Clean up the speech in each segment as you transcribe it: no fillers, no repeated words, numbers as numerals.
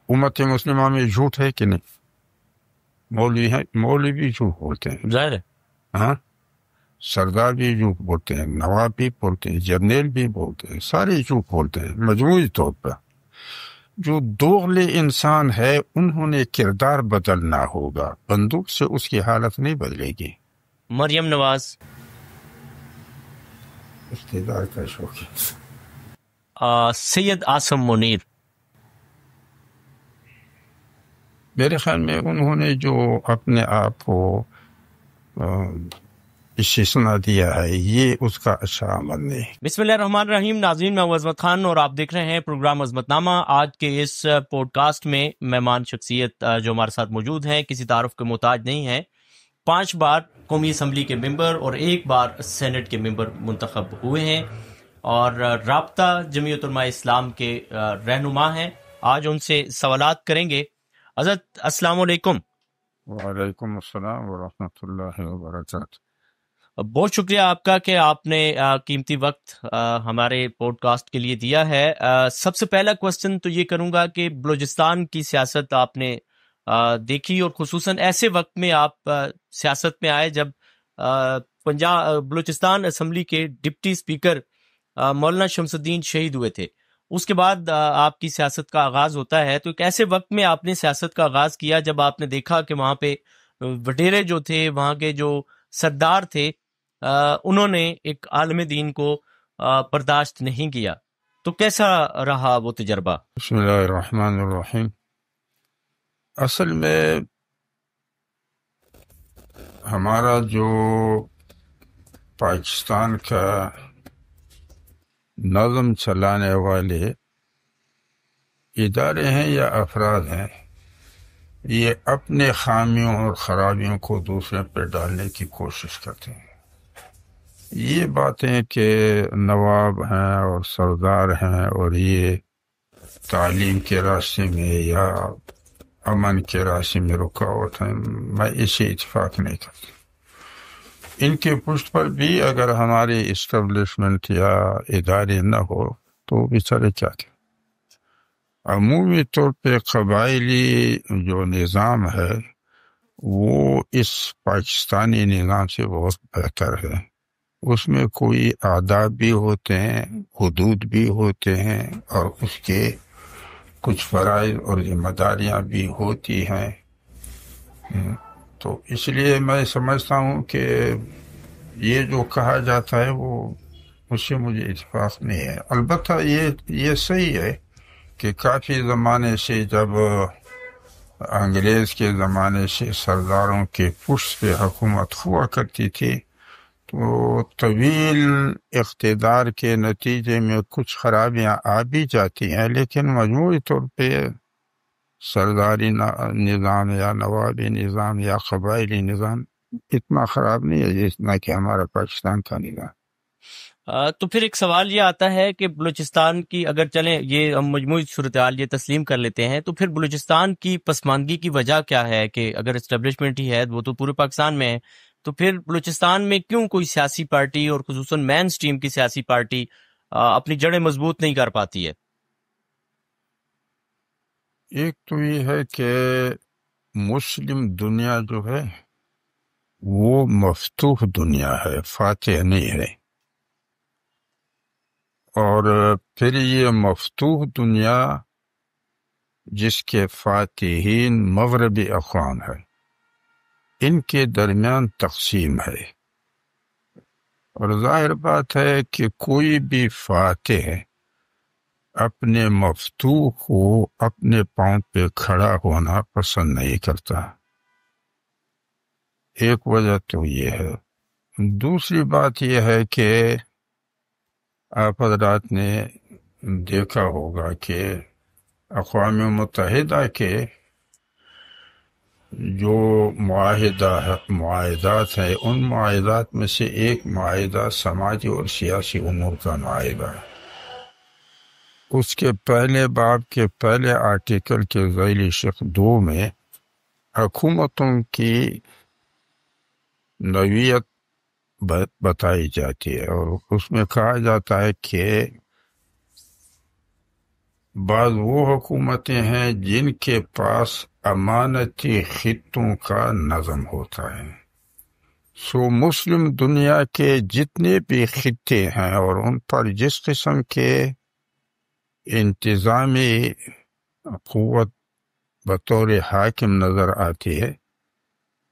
امت مسلمہ میں جھوٹ ہے کہ نہیں؟ مولوی ہیں، مولوی بھی جھوٹ بولتے ہیں، ظاہر ہے. ہاں، سردار بھی جھوٹ بولتے ہیں، نواب بھی بولتے ہیں، جرنیل بھی بولتے ہیں، سارے جھوٹ بولتے ہیں مجموعی طور پر. جو دوغلے انسان ہے انہوں نے کردار بدلنا ہوگا، بندوق سے اس کی حالت نہیں بدلے گی. مریم نواز. اقتدار کا شوق ہے. سید عاصم منیر. میرے خیال میں انہوں نے جو اپنے آپ کو استثنا دیا ہے یہ اس کا اچھا عمل نہیں. بسم اللہ الرحمن الرحیم. ناظرین، میں عظمت خان اور آپ دیکھ رہے ہیں پروگرام عظمت نامہ. آج کے اس پوڈ کاسٹ میں مہمان شخصیت جو ہمارے ساتھ موجود ہیں کسی تعارف کے محتاج نہیں ہیں. 5 بار قومی اسمبلی کے ممبر اور 1 بار سینٹ کے ممبر منتخب ہوئے ہیں اور رابطہ جمعیت علماء اسلام کے رہنما ہیں. آج ان سے سوالات کریں گے. حضرت السلام علیکم. وعلیکم السلام ورحمۃ اللہ وبرکاتہ. بہت شکریہ آپ کا کہ آپ نے قیمتی وقت ہمارے پوڈ کاسٹ کے لیے دیا ہے. سب سے پہلا کوسچن تو یہ کروں گا کہ بلوچستان کی سیاست آپ نے دیکھی اور خصوصاً ایسے وقت میں آپ سیاست میں آئے جب بلوچستان اسمبلی کے ڈپٹی اسپیکر مولانا شمس الدین شہید ہوئے تھے. اس کے بعد آپ کی سیاست کا آغاز ہوتا ہے. تو ایک ایسے وقت میں آپ نے سیاست کا آغاز کیا جب آپ نے دیکھا کہ وہاں پہ وڈیرے جو تھے، وہاں کے جو سردار تھے، انہوں نے ایک عالم دین کو برداشت نہیں کیا. تو کیسا رہا وہ تجربہ؟ بسم اللہ الرحمن الرحیم. اصل میں ہمارا جو پاکستان کا نظم چلانے والے ادارے ہیں یا افراد ہیں، یہ اپنے خامیوں اور خرابیوں کو دوسرے پہ ڈالنے کی کوشش کرتے ہیں. یہ باتیں کہ نواب ہیں اور سردار ہیں اور یہ تعلیم کے راستے میں یا امن کے راستے میں رکاوٹ ہیں، میں اسے اتفاق نہیں کرتا. ان کے پشت پر بھی اگر ہماری اسٹیبلشمنٹ یا ادارے نہ ہو تو بیچارے کیا کریں. عمومی طور پہ قبائلی جو نظام ہے وہ اس پاکستانی نظام سے بہت بہتر ہے. اس میں کوئی آداب بھی ہوتے ہیں، حدود بھی ہوتے ہیں، اور اس کے کچھ فرائض اور ذمہ داریاں بھی ہوتی ہیں. تو اس لیے میں سمجھتا ہوں کہ یہ جو کہا جاتا ہے وہ اس سے مجھے اتفاق نہیں ہے. البتہ یہ صحیح ہے کہ کافی زمانے سے جب انگریز کے زمانے سے سرداروں کے پشت پہ حکومت ہوا کرتی تھی تو طویل اقتدار کے نتیجے میں کچھ خرابیاں آ بھی جاتی ہیں، لیکن مجموعی طور پہ سرداری نظام یا نوابی نظام یا قبائلی نظام اتنا خراب نہیں ہے جتنا کہ ہمارا پاکستان کا نظام. تو پھر ایک سوال یہ آتا ہے کہ بلوچستان کی، اگر چلیں یہ ہم مجموعی صورتحال یہ تسلیم کر لیتے ہیں، تو پھر بلوچستان کی پسماندگی کی وجہ کیا ہے؟ کہ اگر اسٹیبلشمنٹ ہی ہے وہ تو پورے پاکستان میں ہے، تو پھر بلوچستان میں کیوں کوئی سیاسی پارٹی اور خصوصاً مین سٹریم کی سیاسی پارٹی اپنی جڑیں مضبوط نہیں کر پاتی ہے؟ ایک تو یہ ہے کہ مسلم دنیا جو ہے وہ مفتوح دنیا ہے، فاتح نہیں ہے. اور پھر یہ مفتوح دنیا جس کے فاتحین مغربی اقوام ہے، ان کے درمیان تقسیم ہے. اور ظاہر بات ہے کہ کوئی بھی فاتح اپنے مفتوح کو اپنے پاؤں پہ کھڑا ہونا پسند نہیں کرتا. ایک وجہ تو یہ ہے. دوسری بات یہ ہے کہ آپ حضرات نے دیکھا ہوگا کہ اقوام متحدہ کے جو معاہدات ہیں، ان معاہدات میں سے ایک معاہدہ سماجی اور سیاسی امور کا معاہدہ ہے. اس کے پہلے باب کے پہلے آرٹیکل کے ذیلی شق 2 میں حکومتوں کی نوعیت بتائی جاتی ہے، اور اس میں کہا جاتا ہے کہ بعض وہ حکومتیں ہیں جن کے پاس امانتی خطوں کا نظم ہوتا ہے۔ سو مسلم دنیا کے جتنے بھی خطے ہیں اور ان پر جس قسم کے انتظامی قوت بطور حاکم نظر آتی ہے،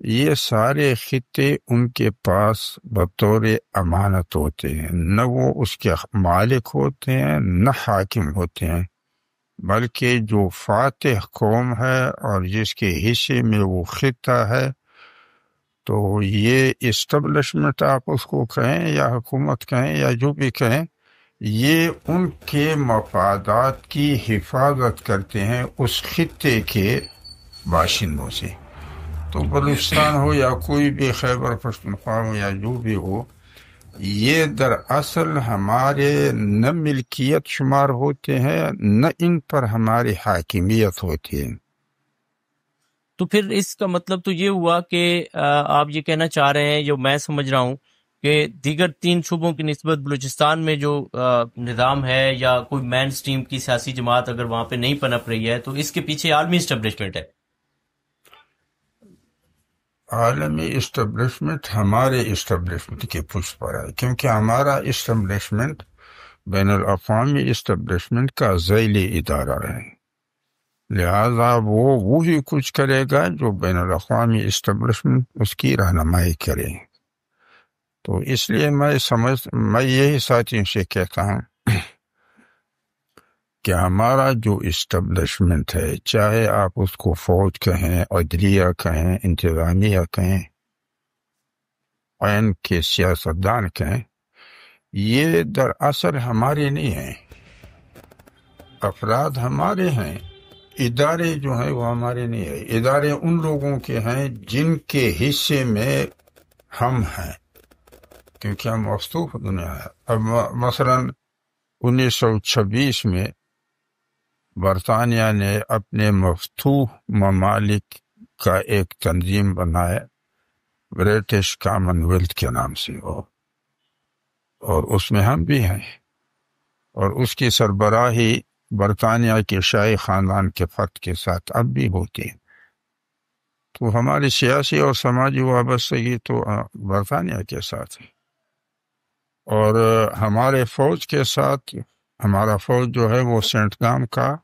یہ سارے خطے ان کے پاس بطور امانت ہوتے ہیں، نہ وہ اس کے مالک ہوتے ہیں نہ حاکم ہوتے ہیں، بلکہ جو فاتح قوم ہے اور جس کے حصے میں وہ خطہ ہے، تو یہ اسٹیبلشمنٹ آپ اس کو کہیں یا حکومت کہیں یا جو بھی کہیں، یہ ان کے مفادات کی حفاظت کرتے ہیں اس خطے کے باشندوں سے۔ تو بلوچستان ہو یا کوئی بھی خیبر پختونخوا ہو یا جو بھی ہو، یہ دراصل ہمارے نہ ملکیت شمار ہوتے ہیں نہ ان پر ہماری حاکمیت ہوتی ہے۔ تو پھر اس کا مطلب تو یہ ہوا کہ آپ یہ کہنا چاہ رہے ہیں، جو میں سمجھ رہا ہوں، کہ دیگر 3 صوبوں کی نسبت بلوچستان میں جو نظام ہے یا کوئی مین سٹریم کی سیاسی جماعت اگر وہاں پہ نہیں پنپ رہی ہے تو اس کے پیچھے عالمی اسٹیبلشمنٹ ہے۔ عالمی اسٹیبلشمنٹ ہمارے اسٹیبلشمنٹ کے پشت پر ہے، کیونکہ ہمارا اسٹیبلشمنٹ بین الاقوامی اسٹیبلشمنٹ کا ذیلی ادارہ ہے، لہذا وہی کچھ کرے گا جو بین الاقوامی اسٹیبلشمنٹ اس کی رہنمائی کرے۔ تو اس لیے میں یہی ساتھیوں سے کہتا ہوں کہ ہمارا جو اسٹیبلشمنٹ ہے، چاہے آپ اس کو فوج کہیں، عدلیہ کہیں، انتظامیہ کہیں، عین کے سیاستدان کہیں، یہ دراصل ہمارے نہیں ہیں، افراد ہمارے ہیں، ادارے جو ہیں وہ ہمارے نہیں ہیں، ادارے ان لوگوں کے ہیں جن کے حصے میں ہم ہیں، کیونکہ ہم مفتوح دنیا ہے۔ اب مثلا 1926 میں برطانیہ نے اپنے مفتوح ممالک کا ایک تنظیم بنایا، برٹش کامن ویلتھ کے نام سے، اور اس میں ہم بھی ہیں، اور اس کی سربراہی برطانیہ کے شاہی خاندان کے فرد کے ساتھ اب بھی ہوتی ہے۔ تو ہماری سیاسی اور سماجی وابستگی تو برطانیہ کے ساتھ ہے، اور ہمارے فوج کے ساتھ، ہمارا فوج جو ہے وہ سینٹ گام کا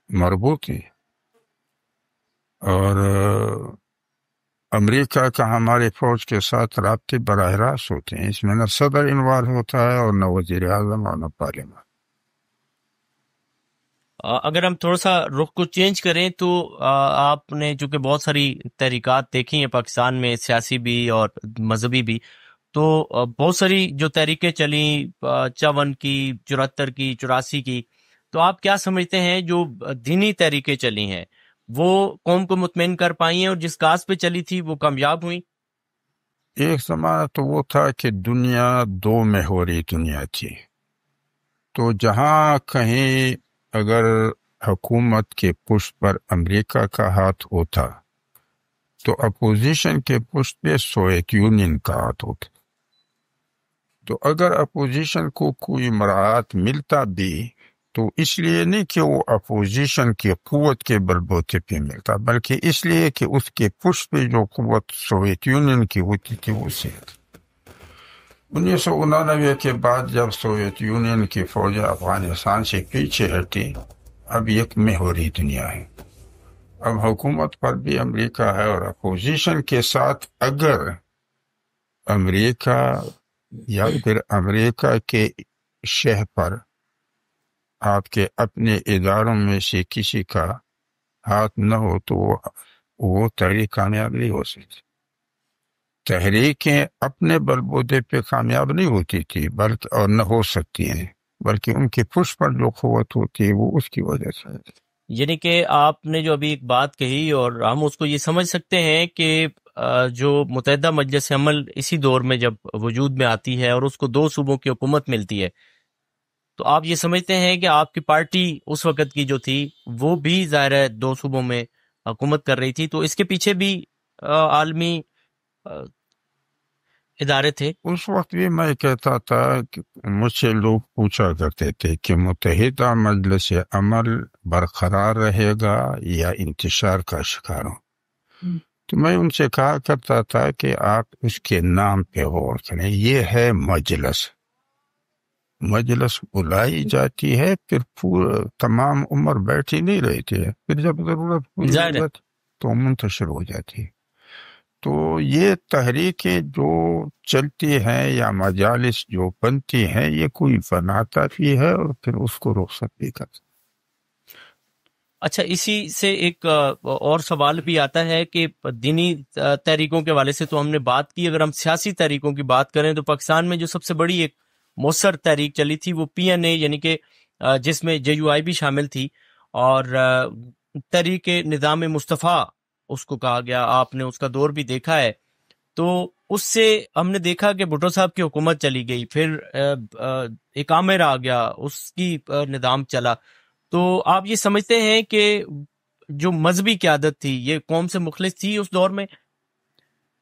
مربوط ہے، اور امریکہ کا ہمارے فوج کے ساتھ رابطے براہ راست ہوتے ہیں، اس میں نہ صدر انوالو ہوتا ہے اور نہ وزیر اعظم اور نہ پارلیمان۔ اگر ہم تھوڑا سا رخ کو چینج کریں تو آپ نے چونکہ بہت ساری تحریکات دیکھی ہیں پاکستان میں، سیاسی بھی اور مذہبی بھی، تو بہت ساری جو تحریکیں چلیں 54 کی، 74 کی، 84 کی، تو آپ کیا سمجھتے ہیں جو دینی تحریکیں چلی ہیں وہ قوم کو مطمئن کر پائی ہیں اور جس کاز پہ چلی تھی وہ کامیاب ہوئی؟ ایک زمانہ تو وہ تھا کہ دنیا 2 محوری دنیا تھی، تو جہاں کہیں اگر حکومت کے پشت پر امریکہ کا ہاتھ ہوتا تو اپوزیشن کے پشت پہ سوویت یونین کا ہاتھ ہوتا، تو اگر اپوزیشن کو کوئی مراعات ملتا بھی تو اس لیے نہیں کہ وہ اپوزیشن کی قوت کے بلبوتے پہ ملتا، بلکہ اس لیے کہ اس کے پشت پہ جو قوت سوویت یونین کی ہوتی تھی وہ سے 1989 کے بعد جب سوویت یونین کی فوجیں افغانستان سے پیچھے ہٹی، اب ایک محوری دنیا ہے، اب حکومت پر بھی امریکہ ہے، اور اپوزیشن کے ساتھ اگر امریکہ یا پھر امریکہ کے شہ پر آپ کے اپنے اداروں میں سے کسی کا ہاتھ نہ ہو تو وہ تحریک کامیاب نہیں ہو سکتی۔ تحریکیں اپنے بلبوتے پہ کامیاب نہیں ہوتی تھی بلکہ، اور نہ ہو سکتی ہیں، بلکہ ان کے پشت پر جو قوت ہوتی ہے وہ اس کی وجہ سے۔ یعنی کہ آپ نے جو ابھی ایک بات کہی، اور ہم اس کو یہ سمجھ سکتے ہیں کہ جو متحدہ مجلس عمل اسی دور میں جب وجود میں آتی ہے اور اس کو 2 صوبوں کی حکومت ملتی ہے، تو آپ یہ سمجھتے ہیں کہ آپ کی پارٹی اس وقت کی جو تھی وہ بھی ظاہر ہے 2 صوبوں میں حکومت کر رہی تھی، تو اس کے پیچھے بھی عالمی ادارے تھے؟ اس وقت بھی میں کہتا تھا کہ مجھ سے لوگ پوچھا کرتے تھے کہ متحدہ مجلس عمل برقرار رہے گا یا انتشار کا شکار ہو، تو میں ان سے کہا کرتا تھا کہ آپ اس کے نام پہ غور کریں. یہ ہے مجلس، مجلس بلائی جاتی ہے، پھر تمام عمر بیٹھی نہیں رہتی ہے، پھر جب ضرورت پوری ہو ظاہر ہے. جاتی تو منتشر ہو جاتی ہے. تو یہ تحریکیں جو چلتی ہیں یا مجالس جو بنتی ہیں، یہ کوئی بناتا بھی ہے اور پھر اس کو رخصت بھی کرتا. اچھا، اسی سے ایک اور سوال بھی آتا ہے کہ دینی تحریکوں کے حوالے سے تو ہم نے بات کی، اگر ہم سیاسی تحریکوں کی بات کریں تو پاکستان میں جو سب سے بڑی ایک مؤثر تحریک چلی تھی وہ PNA، یعنی کہ جس میں JUI بھی شامل تھی، اور تحریک نظام مصطفیٰ اس کو کہا گیا. آپ نے اس کا دور بھی دیکھا ہے. تو اس سے ہم نے دیکھا کہ بھٹو صاحب کی حکومت چلی گئی، پھر ایک عامر آ گیا، اس کی نظام چلا. تو آپ یہ سمجھتے ہیں کہ جو مذہبی قیادت تھی یہ قوم سے مخلص تھی اس دور میں؟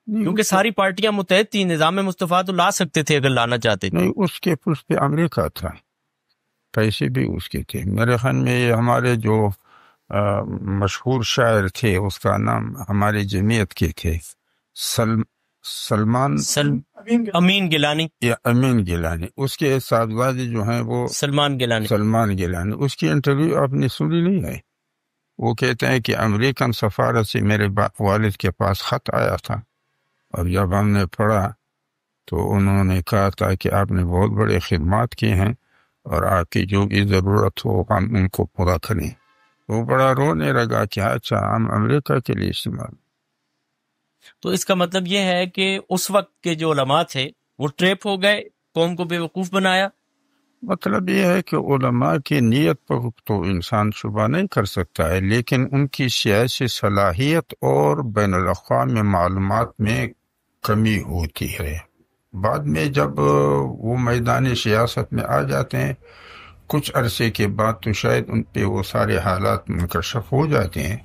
کیونکہ ساری پارٹیاں متحد تھیں، نظام مصطفیٰ تو لا سکتے تھے اگر لانا چاہتے تھے. نہیں، اس کے پشت پہ امریکہ تھا، پیسے بھی اس کے تھے. میرے خیال میں یہ ہمارے جو مشہور شاعر تھے، اس کا نام ہماری جمعیت کے تھے، امین گیلانی یا امین گیلانی، اس کے صاحبزادے جو ہیں وہ سلمان گیلانی. اس کی انٹرویو آپ نے سنی نہیں ہے؟ وہ کہتے ہیں کہ امریکن سفارت سے میرے والد کے پاس خط آیا تھا، اور جب ہم نے پڑھا تو انہوں نے کہا تھا کہ آپ نے بہت بڑے خدمات کی ہیں اور آپ کی جو بھی ضرورت ہو ہم ان کو پورا کریں. وہ بڑا رونے لگا کہ اچھا ہم امریکہ کے لیے استعمال. تو اس کا مطلب یہ ہے کہ اس وقت کے جو علماء تھے وہ ٹریپ ہو گئے، قوم کو بے وقوف بنایا. مطلب یہ ہے کہ علماء کی نیت پر تو انسان شبہ نہیں کر سکتا ہے، لیکن ان کی سیاسی صلاحیت اور بین الاقوامی معلومات میں کمی ہوتی ہے. بعد میں جب وہ میدان سیاست میں آ جاتے ہیں کچھ عرصے کے بعد تو شاید ان پہ وہ سارے حالات منکشف ہو جاتے ہیں،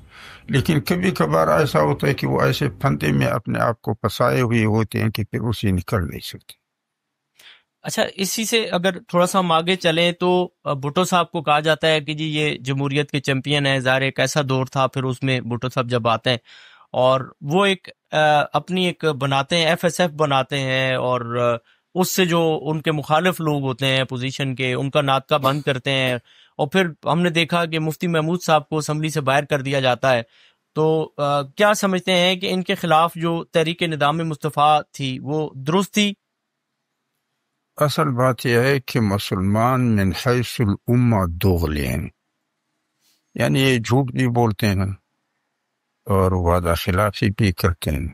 لیکن کبھی کبھار ایسا ہوتا ہے کہ وہ ایسے پھندے میں اپنے آپ کو پھنسائے ہوئے ہوتے ہیں کہ پھر اسے نکل نہیں سکتے. اچھا، اسی سے اگر تھوڑا سا ہم آگے چلیں تو بھٹو صاحب کو کہا جاتا ہے کہ جی یہ جمہوریت کے چیمپئن ہیں. ظاہر ایک ایسا دور تھا، پھر اس میں بھٹو صاحب جب آتے ہیں اور وہ ایک اپنی ایک بناتے ہیں، FSF بناتے ہیں، اور اس سے جو ان کے مخالف لوگ ہوتے ہیں اپوزیشن کے ان کا ناطقہ بند کرتے ہیں. اور پھر ہم نے دیکھا کہ مفتی محمود صاحب کو اسمبلی سے باہر کر دیا جاتا ہے. تو کیا سمجھتے ہیں کہ ان کے خلاف جو تحریک نظام مصطفیٰ تھی وہ درست تھی؟ اصل بات یہ ہے کہ مسلمان من حیث الامہ دوغلے ہیں، یعنی یہ جھوٹ بھی بولتے ہیں اور وعدہ خلافی بھی کرتے ہیں،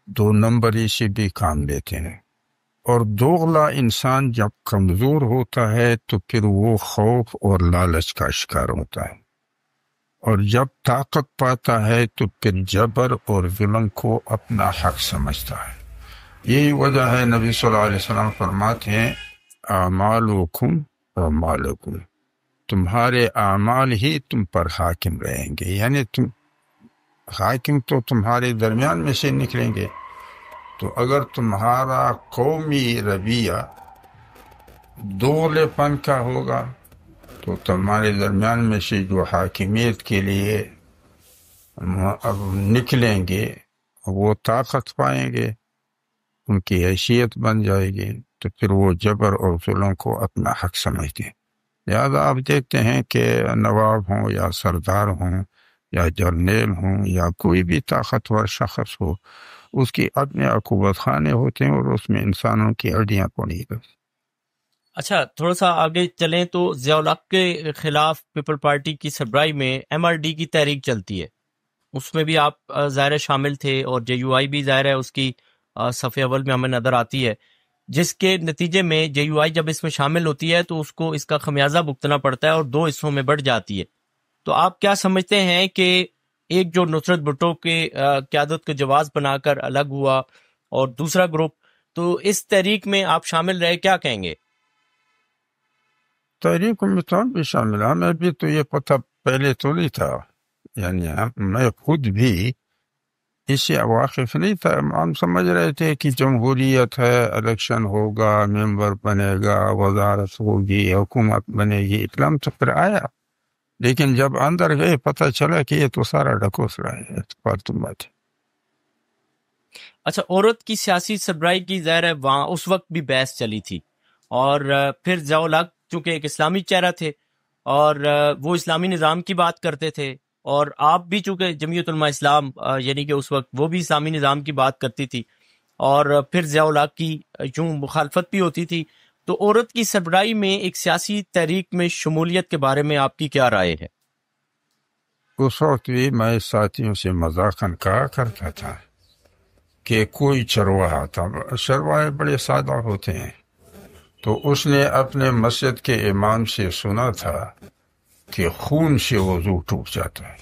2 نمبری سے بھی کام لیتے ہیں. اور دوغلا انسان جب کمزور ہوتا ہے تو پھر وہ خوف اور لالچ کا شکار ہوتا ہے، اور جب طاقت پاتا ہے تو پھر جبر اور ظلم کو اپنا حق سمجھتا ہے. یہی وجہ ہے نبی صلی اللہ علیہ وسلم فرماتے ہیں اعمالکم اعمالکم، تمہارے اعمال ہی تم پر حاکم رہیں گے، یعنی تم حاکم تو تمہارے درمیان میں سے نکلیں گے. تو اگر تمہارا قومی رویہ دوغلے پن کا ہوگا تو تمہارے درمیان میں سے جو حاکمیت کے لیے اب نکلیں گے وہ طاقت پائیں گے، ان کی حیثیت بن جائے گی، تو پھر وہ جبر اور ظلم کو اپنا حق سمجھتے ہیں. لہذا آپ دیکھتے ہیں کہ نواب ہوں یا سردار ہوں یا جرنیل ہوں یا کوئی بھی طاقتور شخص ہو، اس کی اپنے عقوبت خانے ہوتے ہیں اور اس میں انسانوں کی ہڈیاں پڑی کرتی. اچھا، تھوڑا سا آگے چلیں تو ضیاء الحق کے خلاف پیپل پارٹی کی سربراہی میں MRD کی تحریک چلتی ہے، اس میں بھی آپ ظاہر شامل تھے، اور JUI بھی ظاہر ہے اس کی صفحہ اول میں ہمیں نظر آتی ہے، جس کے نتیجے میں JUI جب اس میں شامل ہوتی ہے تو اس کو اس کا خمیازہ بھگتنا پڑتا ہے اور 2 حصوں میں بڑھ جاتی ہے. تو آپ کیا سمجھتے ہیں کہ ایک جو نصرت بھٹو کے قیادت کو جواز بنا کر الگ ہوا اور دوسرا گروپ، تو اس تحریک میں آپ شامل رہے، کیا کہیں گے؟ تحریک میں تو بھی شامل، ہمیں بھی تو یہ پتہ پہلے تو نہیں تھا، یعنی میں خود بھی اس سے واقف نہیں تھا. ہم سمجھ رہے تھے کہ جمہوریت ہے، الیکشن ہوگا، ممبر بنے گا، وزارت ہوگی، حکومت بنے گی. اسلام تو پھر آیا، لیکن جب اندر گئے پتہ چلا کہ یہ تو سارا ڈھکوس رہا ہے، فالتو بات ہے. اچھا، عورت کی سیاسی سربراہی کی ظاہر ہے وہاں اس وقت بھی بحث چلی تھی، اور پھر ضیاء الحق چونکہ ایک اسلامی چہرہ تھے اور وہ اسلامی نظام کی بات کرتے تھے، اور آپ بھی چونکہ جمعیت علماء اسلام یعنی کہ اس وقت وہ بھی اسلامی نظام کی بات کرتی تھی، اور پھر ضیاء الحق کی یوں مخالفت بھی ہوتی تھی. تو عورت کی سربراہی میں ایک سیاسی تحریک میں شمولیت کے بارے میں آپ کی کیا رائے ہے؟ اس وقت بھی میں ساتھیوں سے مذاقاً کہا کرتا تھا کہ کوئی چرواہا تھا، چرواہے بڑے سادہ ہوتے ہیں، تو اس نے اپنے مسجد کے امام سے سنا تھا کہ خون سے وضو ٹوٹ جاتا ہے.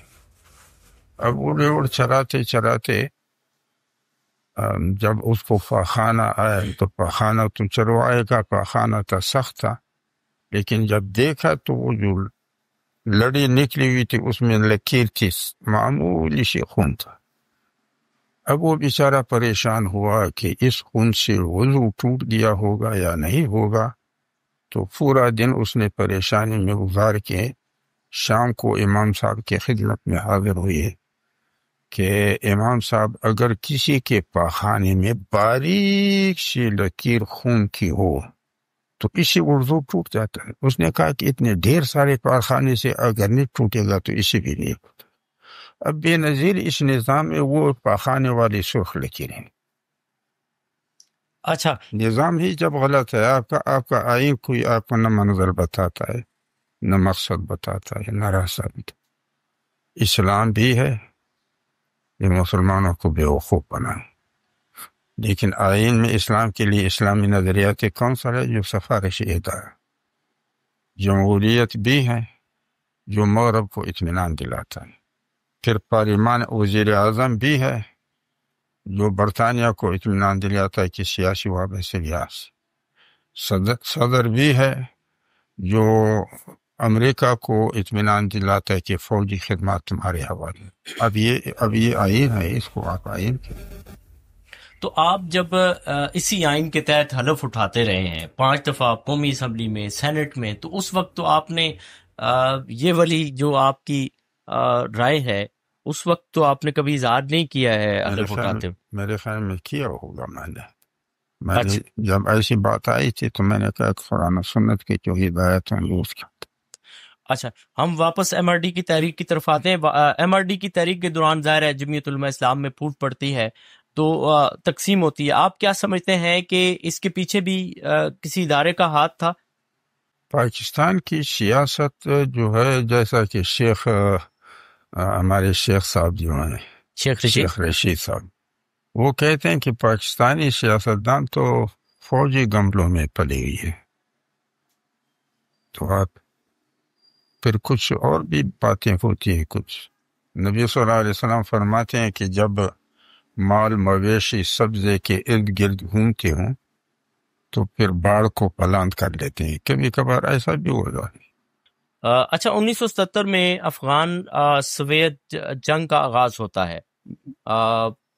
اب اڑ اڑ چراتے چراتے جب اس کو پاخانہ آیا، تو پاخانہ تو چرواہے کا پاخانہ تھا، سخت تھا، لیکن جب دیکھا تو وہ جو لڑی نکلی ہوئی تھی اس میں لکیر تھی، معمولی سی خون تھا. اب وہ بیچارہ پریشان ہوا کہ اس خون سے وضو ٹوٹ گیا ہوگا یا نہیں ہوگا. تو پورا دن اس نے پریشانی میں گزار کے شام کو امام صاحب کی خدمت میں حاضر ہوئے کہ امام صاحب اگر کسی کے پاخانے میں باریک سی لکیر خون کی ہو تو اسی وضو ٹوٹ جاتا ہے. اس نے کہا کہ اتنے ڈھیر سارے پاخانے سے اگر نہیں ٹوٹے گا تو اسی بھی نہیں ہوتا. اب بے نظیر اس نظام میں وہ پاخانے والی سرخ لکیریں. اچھا، نظام ہی جب غلط ہے، آپ کا آئین کوئی آپ کو نہ منظر بتاتا ہے، نہ مقصد بتاتا ہے، نہ راستہ بتاتا. اسلام بھی ہے، یہ مسلمانوں کو بیوقوف بنائے، لیکن آئین میں اسلام کے لیے اسلامی نظریات کونسل ہے جو سفارشی ادارہ. جمہوریت بھی ہے جو مغرب کو اطمینان دلاتا ہے. پھر پارلیمان وزیر اعظم بھی ہے جو برطانیہ کو اطمینان دلاتا ہے کہ سیاسی وابستگیات. صدر بھی ہے جو امریکہ کو اطمینان دلاتا ہے کہ فوجی خدمات تمہارے حوالے. اب یہ آئین ہے، اس کو آپ آئین کے. تو آپ جب اسی آئین کے تحت حلف اٹھاتے رہے ہیں 5 دفعہ قومی اسمبلی میں، سینٹ میں، تو اس وقت تو آپ نے یہ والی جو آپ کی رائے ہے اس وقت تو آپ نے کبھی اظہار نہیں کیا ہے حلف اٹھاتے ہوئے؟ میرے خیال میں کیا ہوگا. میں نے جب ایسی بات آئی تھی تو میں نے کہا قرآن و سنت کی جو ہدایت ہیں وہ اس کی. اچھا، ہم واپس ایم آر ڈی کی تحریک کی طرف آتے ہیں. ایم آر ڈی کی تحریک کے دوران ظاہر ہے جمعیت علماء اسلام میں پھوٹ پڑتی ہے تو تقسیم ہوتی ہے. آپ کیا سمجھتے ہیں کہ اس کے پیچھے بھی کسی ادارے کا ہاتھ تھا؟ پاکستان کی سیاست جو ہے، جیسا کہ ہمارے شیخ صاحب جو ہیں، شیخ رشید صاحب، وہ کہتے ہیں کہ پاکستانی سیاستدان تو فوجی گملوں میں پلی ہوئی ہے. تو آپ پھر کچھ اور بھی باتیں ہوتی ہیں. کچھ نبی صلی اللہ علیہ وسلم فرماتے ہیں کہ جب مال مویشی سبزے کے ارد گرد گھومتے ہوں تو پھر باڑ کو پلانت کر لیتے ہیں. کبھی کبھار ایسا بھی ہو رہا ہے. اچھا، 1977 میں افغان سوویت جنگ کا آغاز ہوتا ہے.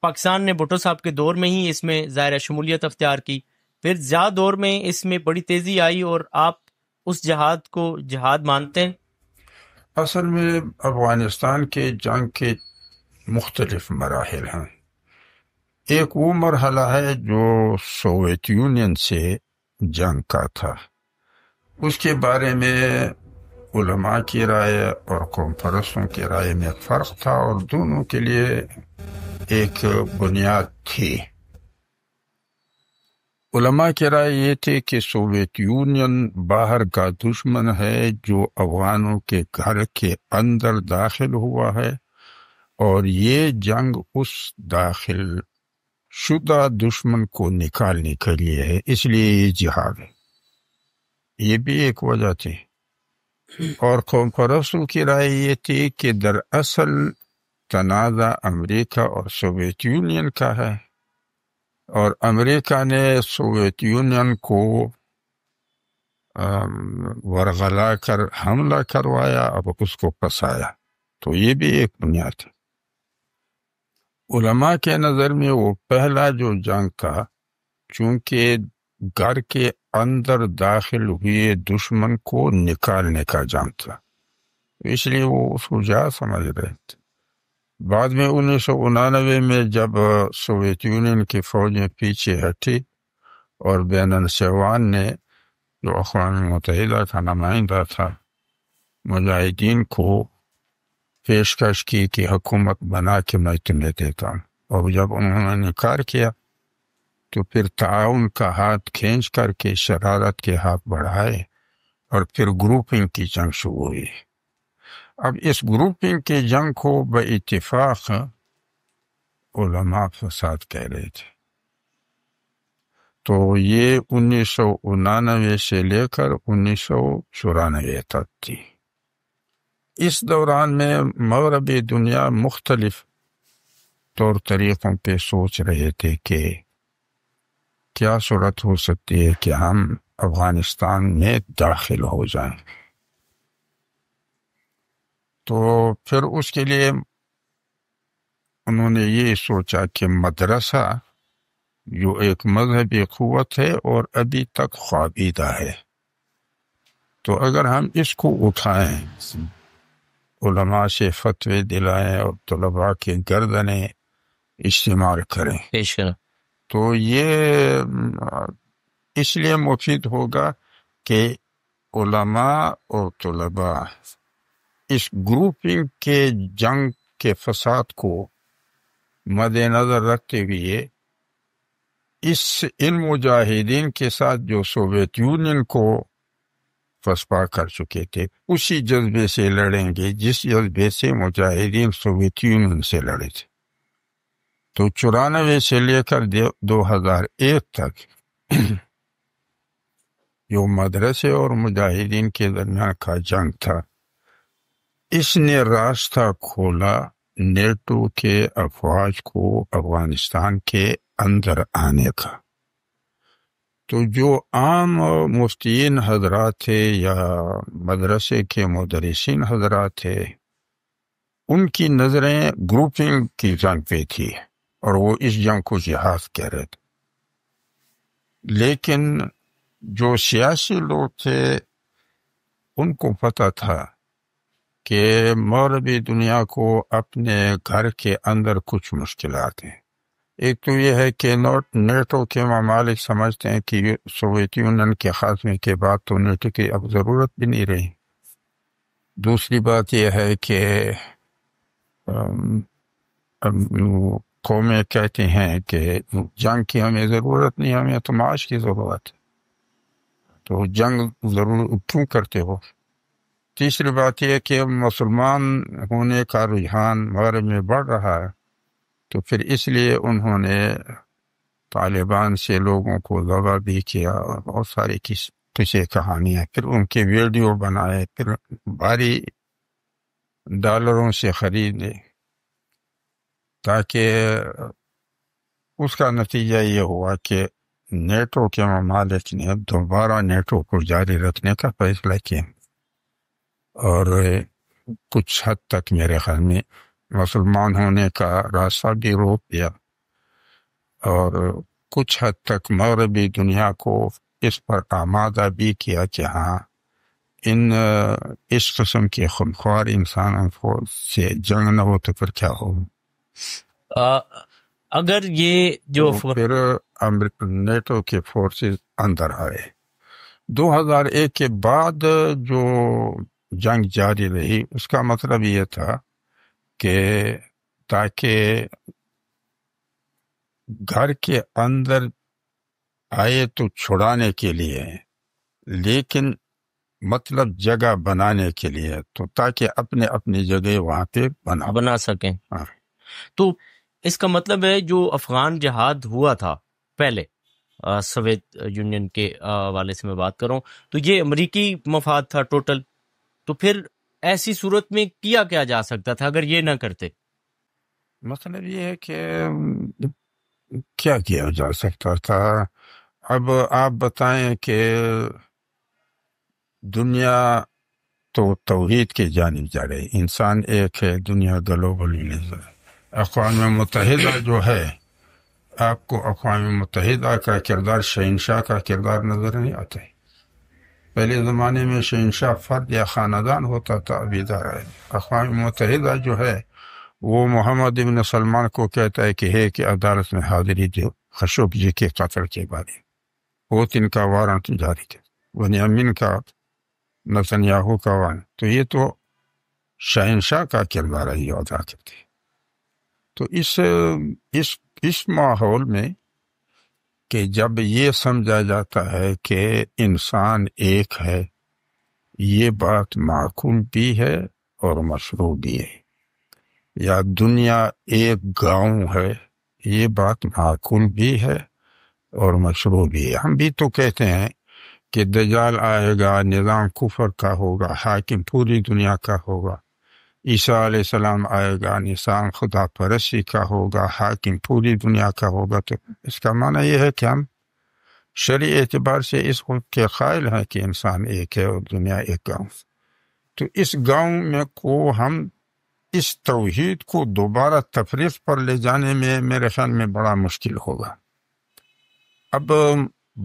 پاکستان نے بھٹو صاحب کے دور میں ہی اس میں ظاہر شمولیت اختیار کی. پھر ضیاء دور میں اس میں بڑی تیزی آئی، اور آپ اس جہاد کو جہاد مانتے ہیں؟ اصل میں افغانستان کے جنگ کے مختلف مراحل ہیں. ایک وہ مرحلہ ہے جو سوویت یونین سے جنگ کا تھا. اس کے بارے میں علماء کی رائے اور قوم پرستوں کی رائے میں فرق تھا، اور دونوں کے لیے ایک بنیاد تھی. علماء کی رائے یہ تھی کہ سوویت یونین باہر کا دشمن ہے جو افغانوں کے گھر کے اندر داخل ہوا ہے، اور یہ جنگ اس داخل شدہ دشمن کو نکالنے کے لیے ہے، اس لیے یہ جہاد ہے. یہ بھی ایک وجہ تھی. اور قوم پرستوں کی رائے یہ تھی کہ دراصل تنازع امریکہ اور سوویت یونین کا ہے، اور امریکہ نے سوویت یونین کو ورغلا کر حملہ کروایا، اب اس کو پسایا. تو یہ بھی ایک بنیاد ہے. علماء کے نظر میں وہ پہلا جو جنگ تھا، چونکہ گھر کے اندر داخل ہوئے دشمن کو نکالنے کا جنگ تھا، اس لیے وہ اس کو جا سمجھ رہے تھے۔ بعد میں 1999 میں جب سوویت یونین کی فوجیں پیچھے ہٹی اور بین النسوان نے، جو اقوام متحدہ کا نمائندہ تھا، مجاہدین کو پیشکش کی کہ حکومت بنا کے میں تمہیں دیتا ہوں، اور جب انہوں نے انکار کیا تو پھر تعاون کا ہاتھ کھینچ کر کے شرارت کے ہاتھ بڑھائے اور پھر گروپنگ کی جنگ شروع ہوئی۔ اب اس گروپنگ کی جنگ کو بے اتفاق علماء فساد کہہ رہے تھے۔ تو یہ 1999 سے لے کر 1994 تک تھی۔ اس دوران میں مغربی دنیا مختلف طور طریقوں پہ سوچ رہے تھے کہ کیا صورت ہو سکتی ہے کہ ہم افغانستان میں داخل ہو جائیں۔ تو پھر اس کے لیے انہوں نے یہ سوچا کہ مدرسہ جو ایک مذہبی قوت ہے اور ابھی تک خوابیدہ ہے، تو اگر ہم اس کو اٹھائیں، علماء سے فتوے دلائیں اور طلباء کے گردنیں استعمال کریں، پیش کریں، تو یہ اس لیے مفید ہوگا کہ علماء اور طلباء اس گروپنگ کے جنگ کے فساد کو مد نظر رکھتے ہوئے ان مجاہدین کے ساتھ جو سوویت یونین کو پسپا کر چکے تھے، اسی جذبے سے لڑیں گے جس جذبے سے مجاہدین سوویت یونین سے لڑے تھے۔ تو 94 سے لے کر 2001 تک جو مدرسے اور مجاہدین کے درمیان کا جنگ تھا، اس نے راستہ کھولا نیٹو کے افواج کو افغانستان کے اندر آنے کا۔ تو جو عام مفتیین حضرات تھے یا مدرسے کے مدرسین حضرات تھے، ان کی نظریں گروپنگ کی جنگ پہ تھی اور وہ اس جنگ کو جہاد کہہ رہے تھے۔ لیکن جو سیاسی لوگ تھے ان کو پتہ تھا کہ مغربی دنیا کو اپنے گھر کے اندر کچھ مشکلات ہیں۔ ایک تو یہ ہے کہ نیٹو کے ممالک سمجھتے ہیں کہ سوویت یونین کے خاتمے کے بعد تو نیٹو کی اب ضرورت بھی نہیں رہی۔ دوسری بات یہ ہے کہ قومیں کہتے ہیں کہ جنگ کی ہمیں ضرورت نہیں، ہمیں تو معاش کی ضرورت ہے، تو جنگ ضرور کیوں کرتے ہو؟ تیسری بات یہ کہ مسلمان ہونے کا رجحان مغرب میں بڑھ رہا ہے، تو پھر اس لیے انہوں نے طالبان سے لوگوں کو ذبح بھی کیا اور بہت ساری قصے کہانیاں، پھر ان کے ویڈیو بنائے، پھر بھاری ڈالروں سے خریدے، تاکہ اس کا نتیجہ یہ ہوا کہ نیٹو کے ممالک نے دوبارہ نیٹو کو جاری رکھنے کا فیصلہ کیا، اور کچھ حد تک میرے خیال میں مسلمان ہونے کا راستہ بھی روک دیا، اور کچھ حد تک مغربی دنیا کو اس پر آمادہ بھی کیا کہ ہاں اس قسم کے خونخوار انسانوں کو سے جنگ نہ ہو تو پھر کیا ہو۔ اگر یہ جو پھر نیٹو کے فورسز اندر آئے۔ 2001 کے بعد جو جنگ جاری رہی، اس کا مطلب یہ تھا کہ تاکہ گھر کے اندر آئے تو چھڑانے کے لیے، لیکن مطلب جگہ بنانے کے لیے، تو تاکہ اپنے اپنی جگہ وہاں پہ بنا سکیں۔ ہاں۔ تو اس کا مطلب ہے جو افغان جہاد ہوا تھا پہلے سوویت یونین کے حوالے سے میں بات کروں، تو یہ امریکی مفاد تھا ٹوٹل، تو پھر ایسی صورت میں کیا جا سکتا تھا اگر یہ نہ کرتے؟ مطلب یہ ہے کہ کیا کیا جا سکتا تھا؟ اب آپ بتائیں کہ دنیا تو توحید کی جانب جا رہی، انسان ایک ہے، دنیا گلوبلائزیشن، اقوام متحدہ جو ہے، آپ کو اقوام متحدہ کا کردار شہنشاہ کا کردار نظر نہیں آتا ہے؟ پہلے زمانے میں شہنشاہ فرد یا خاندان ہوتا تھا، ابھی ادارہ ہے۔ اقوام متحدہ جو ہے وہ محمد ابن سلمان کو کہتا ہے کہ عدالت میں حاضری دو خشوگی کے قتل کے بارے میں، وہ ان کا وارنٹ جاری تھا، بنیامین کا، نتنیاہو کا وارنٹ، تو یہ تو شہنشاہ کا کردار ہے، یہ ادا کرتے ہیں۔ تو اس ماحول میں کہ جب یہ سمجھا جاتا ہے کہ انسان ایک ہے، یہ بات معقول بھی ہے اور مشروع بھی ہے، یا دنیا ایک گاؤں ہے، یہ بات معقول بھی ہے اور مشروع بھی ہے۔ ہم بھی تو کہتے ہیں کہ دجال آئے گا، نظام کفر کا ہوگا، حاکم پوری دنیا کا ہوگا، عیسیٰ علیہ السلام آئے گا، نظام خدا پرستی کا ہوگا، حاکم پوری دنیا کا ہوگا۔ تو اس کا معنی یہ ہے کہ ہم شرعی اعتبار سے اس وقت کے قائل ہیں کہ انسان ایک ہے اور دنیا ایک گاؤں۔ تو اس گاؤں میں کو ہم اس توحید کو دوبارہ تفریق پر لے جانے میں میرے خیال میں بڑا مشکل ہوگا۔ اب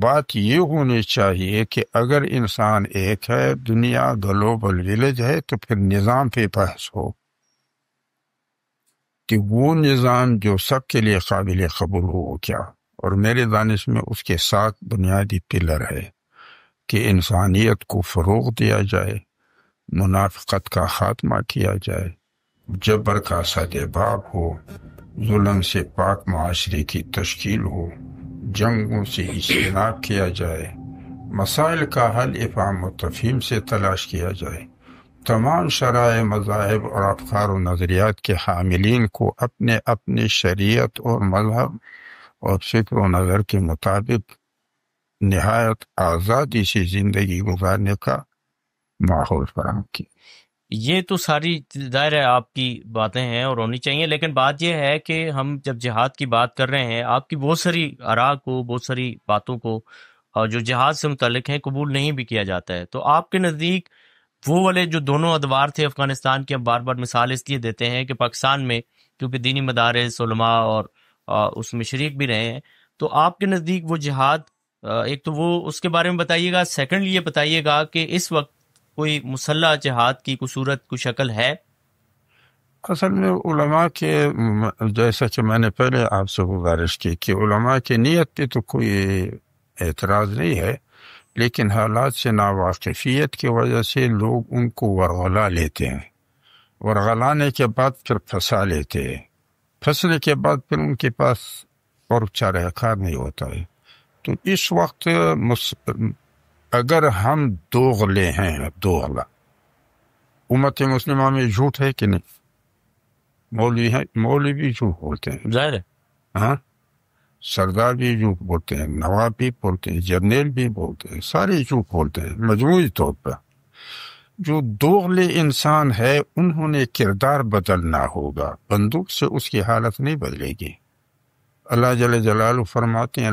بات یہ ہونی چاہیے کہ اگر انسان ایک ہے، دنیا گلوبل ویلیج ہے، تو پھر نظام پہ بحث ہو کہ وہ نظام جو سب کے لیے قابل قبول ہو کیا، اور میرے دانش میں اس کے 7 بنیادی پلر ہے کہ انسانیت کو فروغ دیا جائے، منافقت کا خاتمہ کیا جائے، جبر کا سدباب ہو، ظلم سے پاک معاشرے کی تشکیل ہو، جنگوں سے اجتناب کیا جائے، مسائل کا حل افہام و تفہیم سے تلاش کیا جائے، تمام شرائع، مذاہب اور افکار و نظریات کے حاملین کو اپنے اپنے شریعت اور مذہب اور فکر و نظر کے مطابق نہایت آزادی سے زندگی گزارنے کا ماحول فراہم کیا۔ یہ تو ساری ظاہر ہے آپ کی باتیں ہیں اور ہونی چاہیے، لیکن بات یہ ہے کہ ہم جب جہاد کی بات کر رہے ہیں، آپ کی بہت ساری آراء کو، بہت ساری باتوں کو جو جہاد سے متعلق ہیں قبول نہیں بھی کیا جاتا ہے۔ تو آپ کے نزدیک وہ والے جو دونوں ادوار تھے افغانستان کے، ہم بار بار مثال اس لیے دیتے ہیں کہ پاکستان میں کیونکہ دینی مدارس، علماء اور اس میں شریک بھی رہے ہیں، تو آپ کے نزدیک وہ جہاد، ایک تو وہ اس کے بارے میں بتائیے گا، سیکنڈلی یہ بتائیے گا کہ اس وقت کوئی مسلح جہاد کی کوئی صورت، کوئی شکل ہے؟ اصل میں علماء کے، جیسا کہ میں نے پہلے آپ سے گزارش کی کہ علماء کی نیت پہ تو کوئی اعتراض نہیں ہے، لیکن حالات سے ناواقفیت کی وجہ سے لوگ ان کو ورغلا لیتے ہیں، ورغلانے کے بعد پھر پھنسا لیتے ہیں، پھنسنے کے بعد پھر ان کے پاس اور چارہ کار نہیں ہوتا ہے۔ تو اس وقت اگر ہم دوغلے ہیں، دوغلا امت مسلمہ میں جھوٹ ہے کہ نہیں؟ مولوی ہیں، مولوی بھی جھوٹ بولتے ہیں، ظاہر ہے، ہاں، سردار بھی جھوٹ بولتے ہیں، نواب بھی بولتے ہیں، جرنیل بھی بولتے ہیں، سارے جھوٹ بولتے ہیں مجموعی طور پر۔ جو دوغلے انسان ہے انہوں نے کردار بدلنا ہوگا، بندوق سے اس کی حالت نہیں بدلے گی۔ اللہ جل جلالہ فرماتے ہیں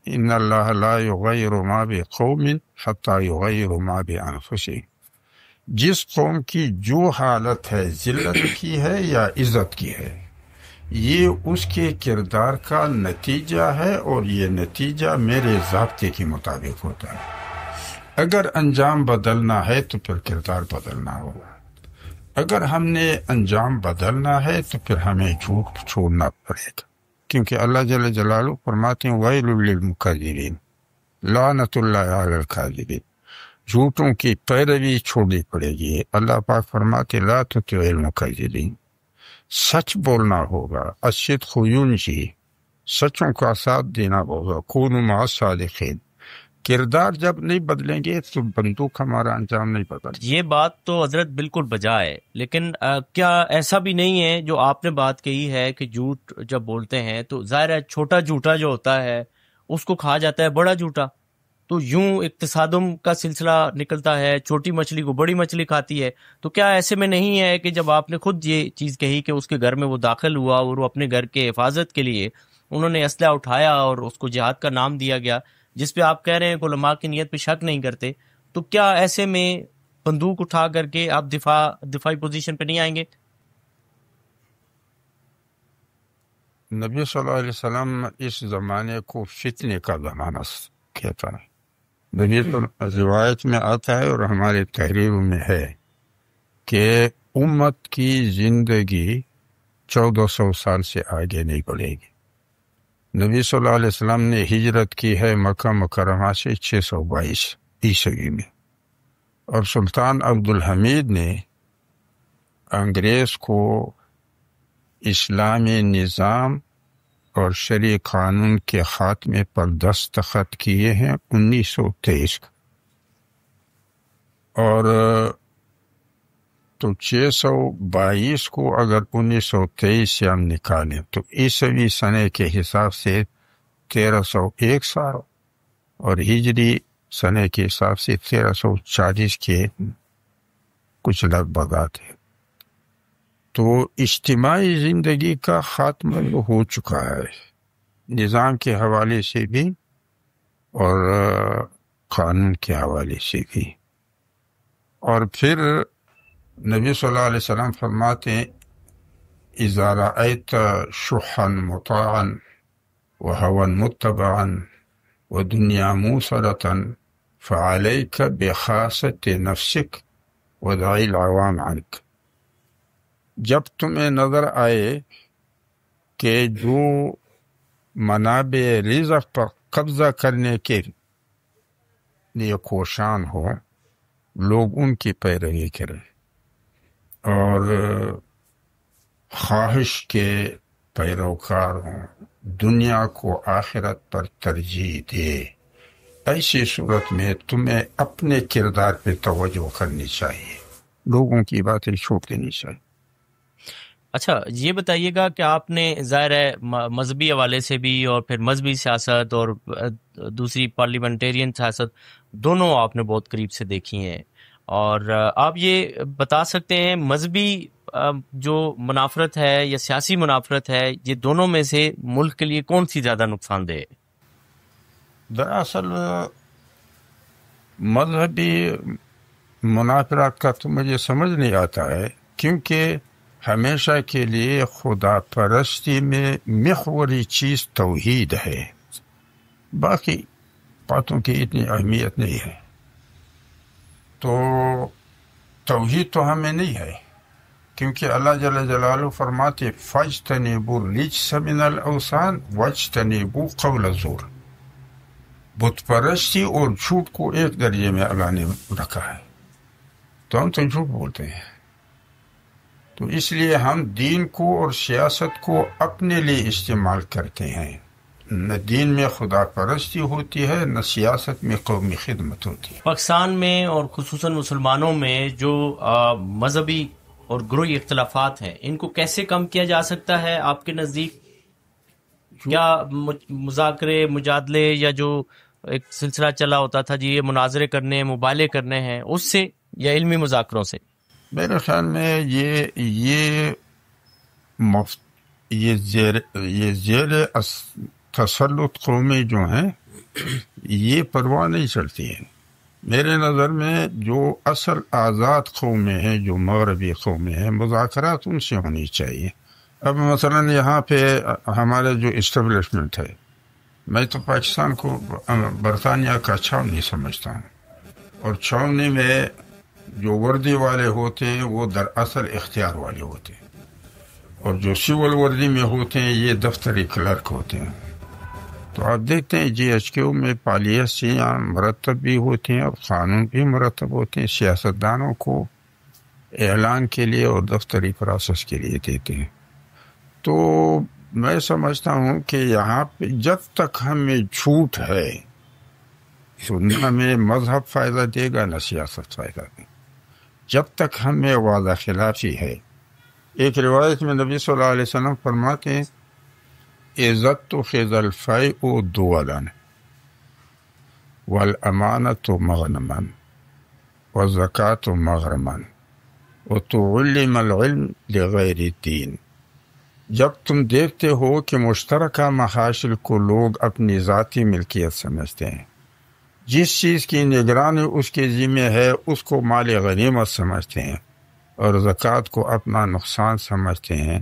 ان اللہ لا یغیر ما بقوم حتی یغیر ما بانفسہم، جس قوم کی جو حالت ہے، ذلت کی ہے یا عزت کی ہے، یہ اس کے کردار کا نتیجہ ہے، اور یہ نتیجہ میرے ضابطے کے مطابق ہوتا ہے۔ اگر انجام بدلنا ہے تو پھر کردار بدلنا ہوگا، اگر ہم نے انجام بدلنا ہے تو پھر ہمیں جھوٹ چھوڑنا پڑے گا، کیونکہ اللہ جل جلالہ فرماتے ہیں ویل للمکذبین، لعنت اللہ علی الکاذبین، جھوٹوں کی پیروی چھوڑنی پڑے گی۔ اللہ پاک فرماتے لا تطیعوا المکذبین، سچ بولنا ہوگا، الصدق ینجی، سچوں کا ساتھ دینا ہوگا، کونوا مع الصادقین۔ کردار جب نہیں بدلیں گے تو بندوق ہمارا انجام نہیں بدلے۔ یہ بات تو حضرت بالکل بجا ہے، لیکن کیا ایسا بھی نہیں ہے جو آپ نے بات کہی ہے کہ جھوٹ جب بولتے ہیں تو ظاہر ہے چھوٹا جھوٹا جو ہوتا ہے اس کو کھا جاتا ہے بڑا جھوٹا، تو یوں اقتصادم کا سلسلہ نکلتا ہے، چھوٹی مچھلی کو بڑی مچھلی کھاتی ہے۔ تو کیا ایسے میں نہیں ہے کہ جب آپ نے خود یہ چیز کہی کہ اس کے گھر میں وہ داخل ہوا اور وہ اپنے گھر کے حفاظت کے لیے انہوں نے اسلحہ اٹھایا اور اس کو جہاد کا نام دیا گیا، جس پہ آپ کہہ رہے ہیں کہ علماء کی نیت پہ شک نہیں کرتے، تو کیا ایسے میں بندوق اٹھا کر کے آپ دفاعی پوزیشن پہ نہیں آئیں گے؟ نبی صلی اللہ علیہ وسلم اس زمانے کو فتنے کا زمانہ کہتا ہے. نبی روایت میں آتا ہے اور ہمارے تحریروں میں ہے کہ امت کی زندگی 1400 سال سے آگے نہیں بڑھے گی. نبی صلی اللہ علیہ وسلم نے ہجرت کی ہے مکہ مکرمہ سے 622 عیسوی میں، اور سلطان عبدالحمید نے انگریز کو اسلامی نظام اور شرعی قانون کے خاتمے پر دستخط کیے ہیں 1923 کو. اور تو 622 کو اگر 1923 سے ہم نکالیں تو عیسوی سنے کے حساب سے 1301 سال اور ہجری سنے کے حساب سے 1340 کے کچھ لگ بھگ آتے. تو اجتماعی زندگی کا خاتمہ ہو چکا ہے نظام کے حوالے سے بھی اور قانون کے حوالے سے بھی. اور پھر نبی صلی اللہ علیہ وسلم فرماتے ہیں اذا رأیت شحا مطاعا وهوا متبعا ودنیا موسرة فعلیک بخاصة نفسک ودع العوام عنک. جب تمہیں نظر آئے کہ جو منابع رزق پر قبضہ کرنے کے لیے کوشاں ہو لوگ ان کی پیروی کریں اور خواہش کے پیروکار ہوں، دنیا کو آخرت پر ترجیح دے، ایسی صورت میں تمہیں اپنے کردار پہ توجہ کرنی چاہیے، لوگوں کی باتیں چھوڑ دینی چاہیے. اچھا یہ بتائیے گا کہ آپ نے ظاہر ہے مذہبی حوالے سے بھی اور پھر مذہبی سیاست اور دوسری پارلیمنٹیرین سیاست دونوں آپ نے بہت قریب سے دیکھی ہیں، اور آپ یہ بتا سکتے ہیں مذہبی جو منافرت ہے یا سیاسی منافرت ہے یہ دونوں میں سے ملک کے لیے کون سی زیادہ نقصان دہ ہے؟ دراصل مذہبی منافرت کا تو مجھے سمجھ نہیں آتا ہے، کیونکہ ہمیشہ کے لیے خدا پرستی میں محوری چیز توحید ہے، باقی باتوں کی اتنی اہمیت نہیں ہے. تو توحید تو ہمیں نہیں ہے، کیونکہ اللہ جل جلالہ فرماتے فاجتنبوا الرجس من الاوثان واجتنبوا قول الزور. بت پرستی اور جھوٹ کو ایک درجے میں اللہ نے رکھا ہے، تو ہم تو جھوٹ بولتے ہیں. تو اس لیے ہم دین کو اور سیاست کو اپنے لیے استعمال کرتے ہیں، نہ دین میں خدا پرستی ہوتی ہے نہ سیاست میں قومی خدمت ہوتی ہے. پاکستان میں اور خصوصاً مسلمانوں میں جو مذہبی اور گروہی اختلافات ہیں ان کو کیسے کم کیا جا سکتا ہے آپ کے نزدیک؟ کیا مذاکرے مجادلے یا جو ایک سلسلہ چلا ہوتا تھا جی یہ مناظرے کرنے مباحثے کرنے ہیں اس سے یا علمی مذاکروں سے؟ میرے خیال میں یہ زیر تسلط قومی جو ہیں یہ پرواہ نہیں چلتی ہیں. میرے نظر میں جو اصل آزاد قومیں ہیں، جو مغربی قومیں ہیں، مذاکرات ان سے ہونی چاہیے. اب مثلا یہاں پہ ہمارا جو اسٹیبلشمنٹ ہے، میں تو پاکستان کو برطانیہ کا چھاؤنی سمجھتا ہوں، اور چھاؤنی میں جو وردی والے ہوتے ہیں وہ دراصل اختیار والے ہوتے ہیں، اور جو سول وردی میں ہوتے ہیں یہ دفتری کلرک ہوتے ہیں. تو آپ دیکھتے ہیں جی ایچ کیو میں پالیسیاں مرتب بھی ہوتی ہیں اور قانون بھی مرتب ہوتے ہیں، سیاستدانوں کو اعلان کے لیے اور دفتری پروسیس کے لیے دیتے ہیں. تو میں سمجھتا ہوں کہ یہاں پہ جب تک ہمیں جھوٹ ہے تو نہ ہمیں مذہب فائدہ دے گا نہ سیاست فائدہ دے گا. جب تک ہمیں وعدہ خلافی ہے، ایک روایت میں نبی صلی اللہ علیہ وسلم فرماتے ہیں عزت خذ الفیء دولا والامانۃ مغنما والزکاۃ مغرما وتعلم العلم لغیر الدین. جب تم دیکھتے ہو کہ مشترکہ محاصل کو لوگ اپنی ذاتی ملکیت سمجھتے ہیں، جس چیز کی نگرانی اس کے ذمہ ہے اس کو مال غنیمت سمجھتے ہیں، اور زکوٰۃ کو اپنا نقصان سمجھتے ہیں،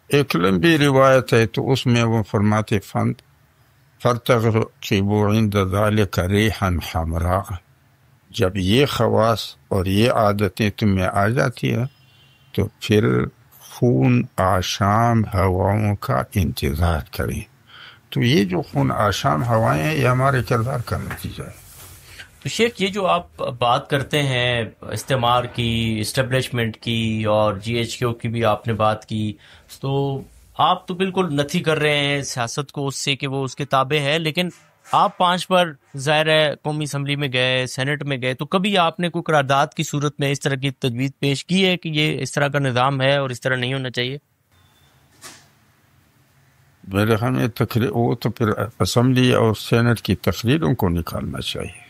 ایک لمبی روایت ہے تو اس میں وہ فرماتے فَارْتَقِبُوا عِنْدَ ذَلِكَ رِيحًا حَمْرَاءَ، جب یہ خواص اور یہ عادتیں تم میں آ جاتی ہیں تو پھر خون آشام ہواؤں کا انتظار کریں۔ تو یہ جو خون آشام ہوائیں ہیں یہ ہمارے کردار کا نتیجہ ہے۔ تو شیخ یہ جو آپ بات کرتے ہیں استعمار کی، اسٹیبلشمنٹ کی اور جی ایچ کیو کی بھی آپ نے بات کی، تو آپ تو بالکل نفی کر رہے ہیں سیاست کو اس سے کہ وہ اس کے تابع ہے، لیکن آپ 5 بار ظاہر ہے قومی اسمبلی میں گئے، سینٹ میں گئے، تو کبھی آپ نے کوئی قرارداد کی صورت میں اس طرح کی تجویز پیش کی ہے کہ یہ اس طرح کا نظام ہے اور اس طرح نہیں ہونا چاہیے؟ میرے خیال میں وہ تو پھر اسمبلی اور سینٹ کی تقریروں کو نکالنا چاہیے۔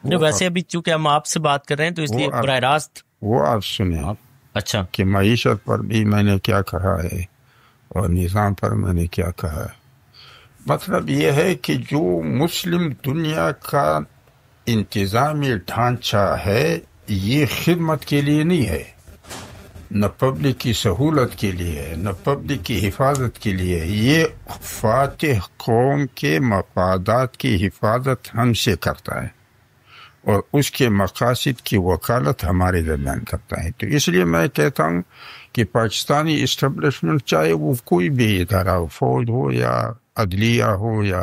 ویسے ابھی چونکہ ہم آپ سے بات کر رہے ہیں تو اس لیے براہ راست وہ آپ سنیں اچھا کہ معیشت پر بھی میں نے کیا کہا ہے اور نظام پر میں نے کیا کہا ہے۔ مطلب یہ ہے کہ جو مسلم دنیا کا انتظامی ڈھانچہ ہے یہ خدمت کے لیے نہیں ہے، نہ پبلک کی سہولت کے لیے ہے، نہ پبلک کی حفاظت کے لیے ہے، یہ فاتح قوم کے مفادات کی حفاظت ہم سے کرتا ہے اور اس کے مقاصد کی وکالت ہمارے درمیان کرتا ہے۔ تو اس لیے میں کہتا ہوں کہ پاکستانی اسٹیبلشمنٹ چاہے وہ کوئی بھی ادارہ ہو، فوج ہو یا عدلیہ ہو یا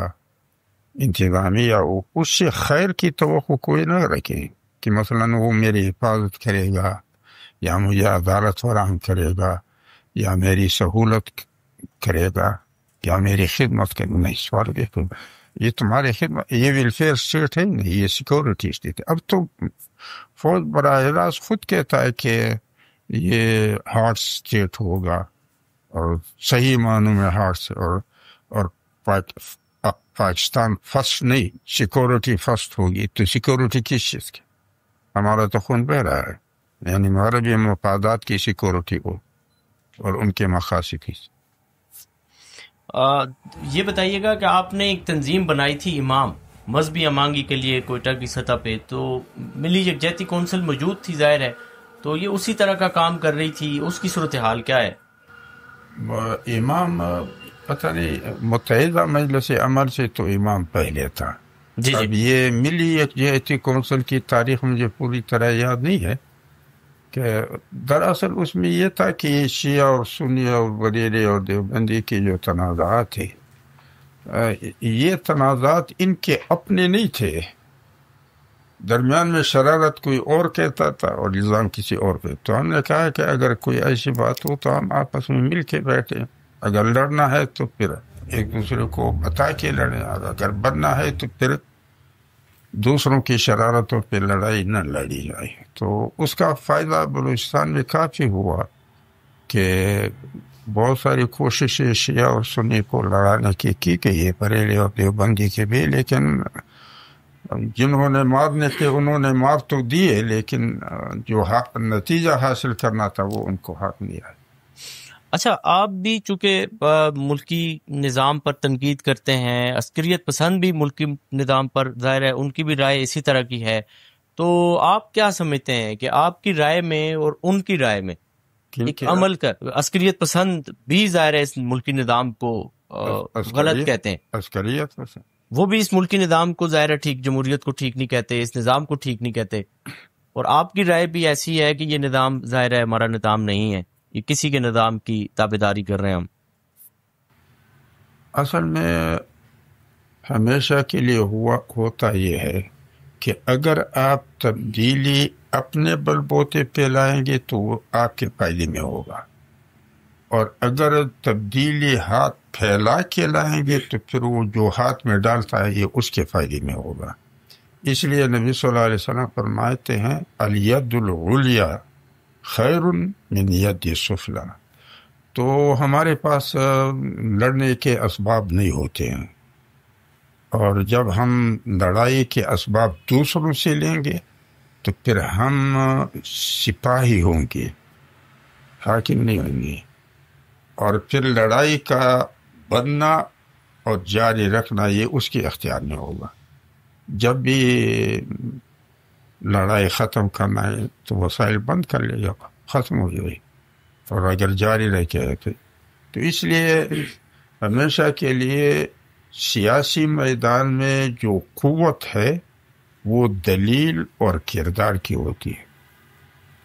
انتظامیہ ہو، اس سے خیر کی توقع کوئی نہ رکھے کہ مثلاً وہ میری حفاظت کرے گا یا مجھے عدالت فراہم کرے گا یا میری سہولت کرے گا یا میری خدمت کرے گا۔ نہیں، سوال دیکھو، یہ تمہاری خدمت، یہ ویلفیئر اسٹیٹ ہے نہیں، یہ سیکورٹی اسٹیٹ ہے۔ اب تو فوج براہ راست خود کہتا ہے کہ یہ ہارٹ اسٹیٹ ہوگا اور صحیح معنوں میں ہارٹ، اور پاکستان فرسٹ نہیں، سیکورٹی فرسٹ ہوگی۔ تو سیکورٹی کس چیز کی؟ ہمارا تو خون بہ رہا ہے، یعنی ہمارے بھی مفادات کی سیکورٹی ہو اور ان کے مقاصد کی۔ یہ بتائیے گا کہ آپ نے ایک تنظیم بنائی تھی امام مذہبی امانگی کے لیے کوئٹہ کی سطح پہ، تو ملی یکجہتی کونسل موجود تھی ظاہر ہے، تو یہ اسی طرح کا کام کر رہی تھی، اس کی صورتحال کیا ہے؟ امام پتہ نہیں، متحدہ مجلس عمل سے تو امام پہلے تھا۔ جی اب یہ ملی یکجہتی کونسل کی تاریخ مجھے پوری طرح یاد نہیں ہے کہ دراصل اس میں یہ تھا کہ شیعہ اور سنی اور بریلوی اور دیوبندی کے جو تنازعات تھے، یہ تنازعات ان کے اپنے نہیں تھے، درمیان میں شرارت کوئی اور کہتا تھا اور نظام کسی اور پہ۔ تو ہم نے کہا کہ اگر کوئی ایسی بات ہو تو ہم آپس میں مل کے بیٹھیں، اگر لڑنا ہے تو پھر ایک دوسرے کو بتا کے لڑیں، اگر بننا ہے تو پھر دوسروں کی شرارتوں پہ لڑائی نہ لڑی جائے۔ تو اس کا فائدہ بلوچستان میں کافی ہوا کہ بہت ساری کوششیں شیعہ اور سنی کو لڑانے کی گئی ہے، بریلوی اور دیوبندی کے بھی، لیکن جنہوں نے مارنے تھے انہوں نے مار تو دیے، لیکن جو نتیجہ حاصل کرنا تھا وہ ان کو ہاتھ نہیں آیا۔ اچھا، آپ بھی چونکہ ملکی نظام پر تنقید کرتے ہیں، عسکریت پسند بھی ملکی نظام پر ظاہر ہے ان کی بھی رائے اسی طرح کی ہے، تو آپ کیا سمجھتے ہیں کہ آپ کی رائے میں اور ان کی رائے میں ایک عمل کر عسکریت پسند بھی ظاہر ہے اس ملکی نظام کو غلط کہتے ہیں، عسکریت پسند وہ بھی اس ملکی نظام کو ظاہر ہے ٹھیک، جمہوریت کو ٹھیک نہیں کہتے، اس نظام کو ٹھیک نہیں کہتے، اور آپ کی رائے بھی ایسی ہے کہ یہ نظام ظاہر ہے ہمارا نظام نہیں ہے، یہ کسی کے نظام کی تابعداری کر رہے ہیں ہم؟ اصل میں ہمیشہ کے لیے ہوتا یہ ہے کہ اگر آپ تبدیلی اپنے بل بوتے پہ لائیں گے تو وہ آپ کے فائدے میں ہوگا، اور اگر تبدیلی ہاتھ پھیلا کے لائیں گے تو پھر وہ جو ہاتھ میں ڈالتا ہے یہ اس کے فائدے میں ہوگا۔ اس لیے نبی صلی اللہ علیہ وسلم فرماتے ہیں الید العلیٰ خیر من ید السفلی، تو ہمارے پاس لڑنے کے اسباب نہیں ہوتے ہیں، اور جب ہم لڑائی کے اسباب دوسروں سے لیں گے تو پھر ہم سپاہی ہوں گے، حاکم نہیں ہوں گے، اور پھر لڑائی کا بننا اور جاری رکھنا یہ اس کے اختیار میں ہوگا۔ جب بھی لڑائی ختم کرنا ہے تو وسائل بند کر لے گا، ختم ہو جائے، اور اگر جاری رکھے تو تو اس لیے ہمیشہ کے لیے سیاسی میدان میں جو قوت ہے وہ دلیل اور کردار کی ہوتی ہے.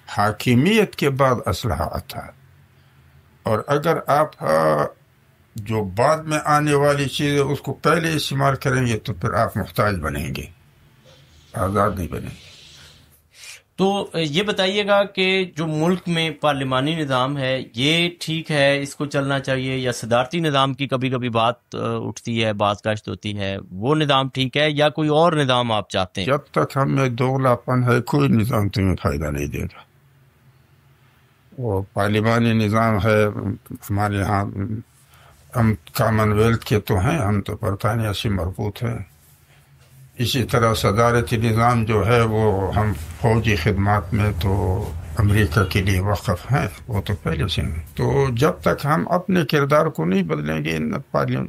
حاکمیت کے بعد اسلحہ آتا ہے، اور اگر آپ جو بعد میں آنے والی چیز ہے اس کو پہلے استعمال کریں گے تو پھر آپ محتاج بنیں گے، آزاد نہیں بنیں گے. تو یہ بتائیے گا کہ جو ملک میں پارلیمانی نظام ہے یہ ٹھیک ہے، اس کو چلنا چاہیے، یا صدارتی نظام کی کبھی کبھی بات اٹھتی ہے، بات کاشت ہوتی ہے، وہ نظام ٹھیک ہے یا کوئی اور نظام آپ چاہتے ہیں؟ جب تک ہم میں دوگلاپن ہے کوئی نظام تمہیں فائدہ نہیں دے گا. وہ پارلیمانی نظام ہے ہمارے یہاں، ہم کامن ویلتھ کے تو ہیں، ہم تو برطانیہ سے مربوط ہیں. اسی طرح صدارتی نظام جو ہے وہ ہم فوجی خدمات میں تو امریکہ کے لیے وقف ہیں، وہ تو پہلے سے ہیں. تو جب تک ہم اپنے کردار کو نہیں بدلیں گے،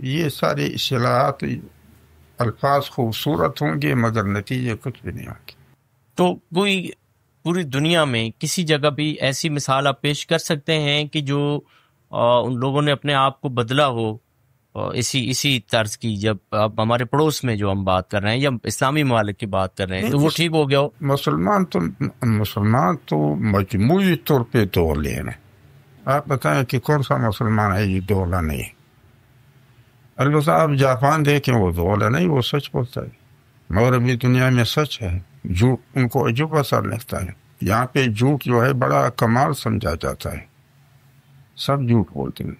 یہ سارے اصطلاحات الفاظ خوبصورت ہوں گے مگر نتیجے کچھ بھی نہیں ہوں گے. تو کوئی پوری دنیا میں کسی جگہ بھی ایسی مثال آپ پیش کر سکتے ہیں کہ جو ان لوگوں نے اپنے آپ کو بدلا ہو اسی طرز کی، جب اب ہمارے پڑوس میں جو ہم بات کر رہے ہیں یا اسلامی ممالک کی بات کر رہے ہیں تو وہ ٹھیک ہو گیا ہو؟ مسلمان تو مجموعی طور پہ دور لے رہے ہیں. آپ بتائیں کہ کون سا مسلمان ہے یہ دولا نہیں ہے؟ البتہ آپ جاپان دیکھیں، وہ دولا نہیں، وہ سچ بولتا ہے. مغربی دنیا میں سچ ہے، جھوٹ ان کو عجب اثر لگتا ہے. یہاں پہ جھوٹ جو ہے بڑا کمال سمجھا جاتا ہے، سب جھوٹ بولتے ہیں.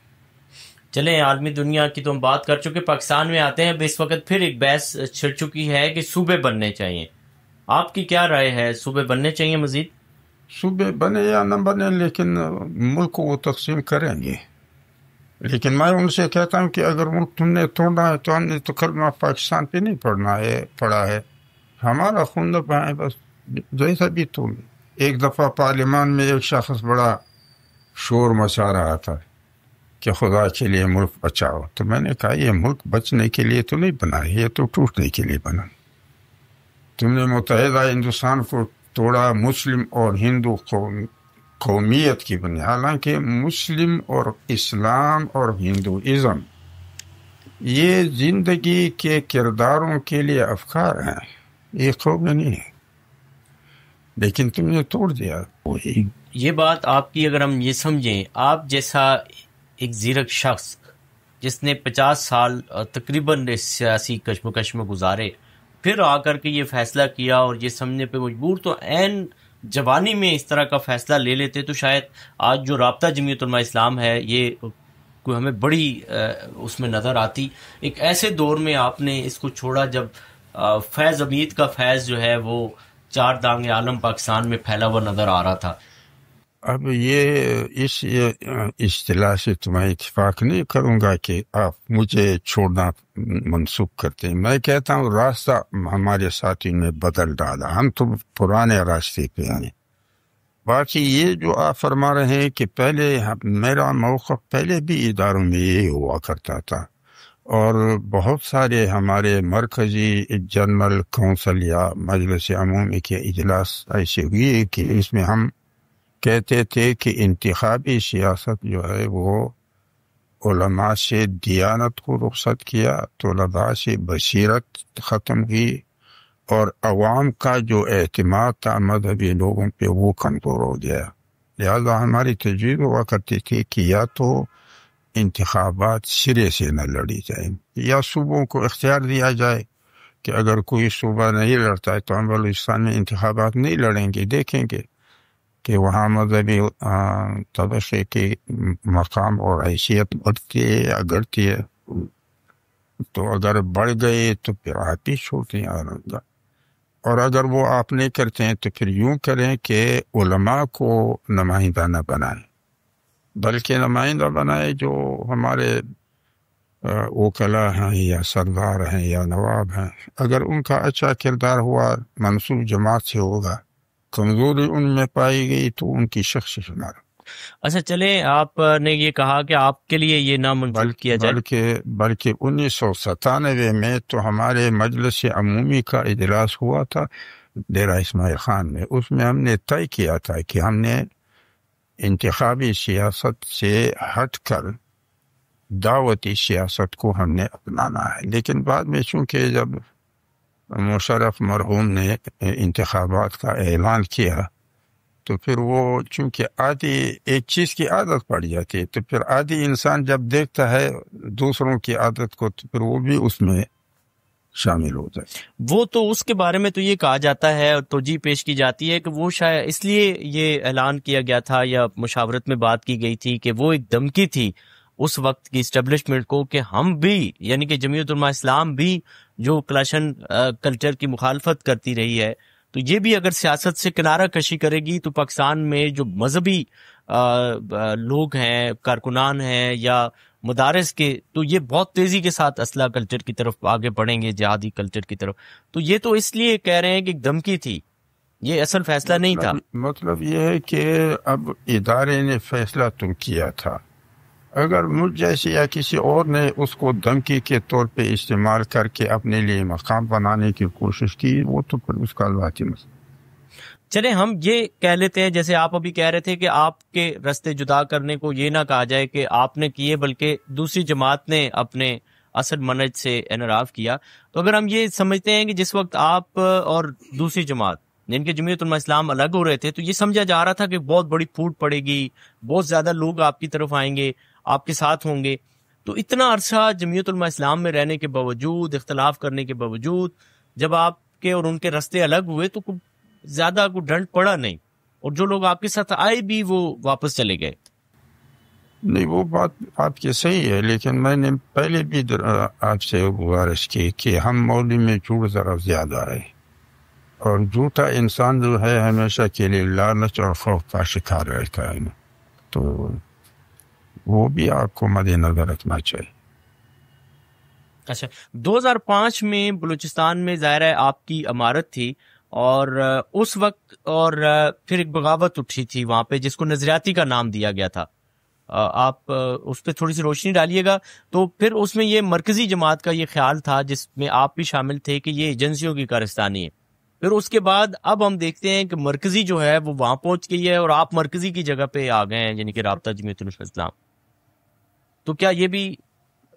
چلیں، عالمی دنیا کی تو ہم بات کر چکے، پاکستان میں آتے ہیں. اب اس وقت پھر ایک بحث چھڑ چکی ہے کہ صوبے بننے چاہیے. آپ کی کیا رائے ہے؟ صوبے بننے چاہیے مزید؟ صوبے بنے یا نہ بنے، لیکن ملک کو وہ تقسیم کریں گے. لیکن میں ان سے کہتا ہوں کہ اگر ملک تم نے توڑنا ہے تو ہم نے تو کلمہ پاکستان پہ نہیں پڑھا ہے. ہمارا خون ہے بس، جیسا بھی توڑ. ایک دفعہ پارلیمان میں ایک شخص بڑا شور مچا رہا تھا کہ خدا کے لیے ملک بچاؤ. تو میں نے کہا یہ ملک بچنے کے لیے تو نہیں بنا، یہ تو ٹوٹنے کے لیے بنا. تم نے متحدہ ہندوستان کو توڑا مسلم اور ہندو قومیت کی بنی، حالانکہ مسلم اور اسلام اور ہندوازم یہ زندگی کے کرداروں کے لیے افکار ہیں، یہ قوم نہیں ہے، لیکن تم نے توڑ دیا. وہی یہ بات آپ کی اگر ہم یہ سمجھیں، آپ جیسا ایک زیرک شخص جس نے 50 سال تقریباً سیاسی کشمکش میں گزارے، پھر آ کر کے یہ فیصلہ کیا اور یہ سمجھنے پہ مجبور، تو عین جوانی میں اس طرح کا فیصلہ لے لیتے تو شاید آج جو رابطہ جمعیت علماء اسلام ہے یہ کوئی ہمیں بڑی اس میں نظر آتی. ایک ایسے دور میں آپ نے اس کو چھوڑا جب فیض امید کا فیض جو ہے وہ 4 دانگ عالم پاکستان میں پھیلا ہوا نظر آ رہا تھا. اب یہ اس اصطلاح سے تو میں اتفاق نہیں کروں گا کہ آپ مجھے چھوڑنا منسوخ کرتے ہیں. میں کہتا ہوں راستہ ہمارے ساتھی نے بدل ڈالا، ہم تو پرانے راستے پہ آئے. باقی یہ جو آپ فرما رہے ہیں کہ پہلے میرا موقف پہلے بھی اداروں میں یہ ہوا کرتا تھا، اور بہت سارے ہمارے مرکزی جنرل کونسل یا مجلس عمومی کے اجلاس ایسے ہوئے کہ اس میں ہم کہتے تھے کہ انتخابی سیاست جو ہے وہ علماء سے دیانت کو رخصت کیا، طلباء سے بصیرت ختم کی، اور عوام کا جو اعتماد تھا مذہبی لوگوں پہ وہ کمزور ہو گیا. لہذا ہماری تجویز ہوا کرتی تھی کہ یا تو انتخابات سرے سے نہ لڑی جائے، یا صوبوں کو اختیار دیا جائے کہ اگر کوئی صوبہ نہیں لڑتا ہے تو ہم بلوچستان میں انتخابات نہیں لڑیں گے، دیکھیں گے کہ وہاں مذہبی طبقے کی مقام اور حیثیت بڑھتی ہے یا گھٹتی ہے. تو اگر بڑھ گئے تو پھر آپ ہی چھوڑتے ہیں، اور اگر وہ آپ نہیں کرتے ہیں تو پھر یوں کریں کہ علماء کو نمائندہ نہ بنائیں، بلکہ نمائندہ بنائے جو ہمارے وکلاء ہیں یا سردار ہیں یا نواب ہیں. اگر ان کا اچھا کردار ہوا، منصوب جماعت سے ہوگا، کمزوری ان میں پائی گئی تو ان کی شخص شمار. اچھا چلیں، آپ نے یہ کہا کہ آپ کے لیے یہ نہ منسوخ کیا جائے، بلکہ 1997 میں تو ہمارے مجلس عمومی کا اجلاس ہوا تھا ڈیرہ اسماعیل خان میں. اس میں ہم نے طے کیا تھا کہ ہم نے انتخابی سیاست سے ہٹ کر دعوتی سیاست کو ہم نے اپنانا ہے. لیکن بعد میں چونکہ جب مشرف مرحوم نے انتخابات کا اعلان کیا تو پھر وہ چونکہ آدھی ایک چیز کی عادت پڑ جاتی ہے تو پھر آدھی انسان جب دیکھتا ہے دوسروں کی عادت کو تو پھر وہ بھی اس میں شامل ہو جائے. وہ تو اس کے بارے میں تو یہ کہا جاتا ہے اور توجیہ پیش کی جاتی ہے کہ وہ شاید اس لیے یہ اعلان کیا گیا تھا یا مشاورت میں بات کی گئی تھی کہ وہ ایک دھمکی تھی اس وقت کی اسٹیبلشمنٹ کو کہ ہم بھی یعنی کہ جمعیت علماء اسلام بھی جو کلاشن کلچر کی مخالفت کرتی رہی ہے تو یہ بھی اگر سیاست سے کنارہ کشی کرے گی تو پاکستان میں جو مذہبی لوگ ہیں کارکنان ہیں یا مدارس کے تو یہ بہت تیزی کے ساتھ اسلحہ کلچر کی طرف آگے بڑھیں گے جہادی کلچر کی طرف. تو یہ تو اس لیے کہہ رہے ہیں کہ ایک دھمکی تھی یہ اصل فیصلہ نہیں تھا. مطلب یہ ہے کہ اب ادارے نے فیصلہ تو کیا تھا اگر مجھ جیسے یا کسی اور نے اس کو دھمکی کے طور پہ استعمال کر کے اپنے لیے مقام بنانے کی کوشش کی وہ تو پھر اس کا ذاتی مسئلہ. چلیں ہم یہ کہہ لیتے ہیں جیسے آپ ابھی کہہ رہے تھے کہ آپ کے رستے جدا کرنے کو یہ نہ کہا جائے کہ آپ نے کیے بلکہ دوسری جماعت نے اپنے اصل منہج سے انحراف کیا. تو اگر ہم یہ سمجھتے ہیں کہ جس وقت آپ اور دوسری جماعت جن کے جمعیت علماء اسلام الگ ہو رہے تھے تو یہ سمجھا جا رہا تھا کہ بہت بڑی پھوٹ پڑے گی بہت زیادہ لوگ آپ کی طرف آئیں گے آپ کے ساتھ ہوں گے. تو اتنا عرصہ جمعیت علماء اسلام میں رہنے کے باوجود اختلاف کرنے کے باوجود جب آپ کے اور ان کے رستے الگ ہوئے تو زیادہ کوئی ڈنڈ پڑا نہیں اور جو لوگ آپ کے ساتھ آئے بھی وہ واپس چلے گئے. نہیں وہ بات آپ کی صحیح ہے لیکن میں نے پہلے بھی آپ سے گزارش کی کہ ہم مولوی میں جھوٹ ذرا زیادہ ہے اور جھوٹا انسان جو ہے ہمیشہ کے لیے لالچ اور خوف کا شکار رہتا ہے تو وہ بھی آپ کو مد نظر رکھنا چاہیے. اچھا 2005 میں بلوچستان میں ظاہر ہے آپ کی امارت تھی اور اس وقت اور پھر ایک بغاوت اٹھی تھی وہاں پہ جس کو نظریاتی کا نام دیا گیا تھا. آپ اس پہ تھوڑی سی روشنی ڈالیے گا. تو پھر اس میں یہ مرکزی جماعت کا یہ خیال تھا جس میں آپ بھی شامل تھے کہ یہ ایجنسیوں کی کارستانی ہے. پھر اس کے بعد اب ہم دیکھتے ہیں کہ مرکزی جو ہے وہ وہاں پہنچ گئی ہے اور آپ مرکزی کی جگہ پہ آ گئے ہیں یعنی کہ رابطہ جمعیت علماء اسلام. تو کیا یہ بھی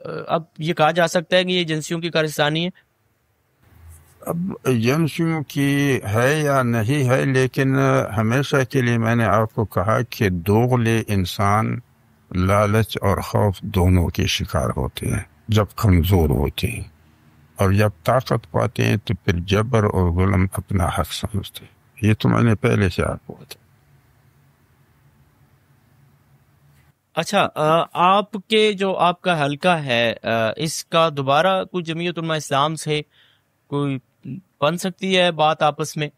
اب یہ کہا جا سکتا ہے کہ یہ ایجنسیوں کی کارستانی ہے؟ اب ایجنسیوں کی ہے یا نہیں ہے لیکن ہمیشہ کے لیے میں نے آپ کو کہا کہ دوغلے انسان لالچ اور خوف دونوں کے شکار ہوتے ہیں جب کمزور ہوتے ہیں اور جب طاقت پاتے ہیں تو پھر جبر اور ظلم اپنا حق سمجھتے ہیں. یہ تو میں نے پہلے سے آپ کو بتایا. اچھا آپ کے جو آپ کا حلقہ ہے اس کا دوبارہ کوئی جمعیت علماء اسلام سے کوئی بن سکتی ہے بات آپس میں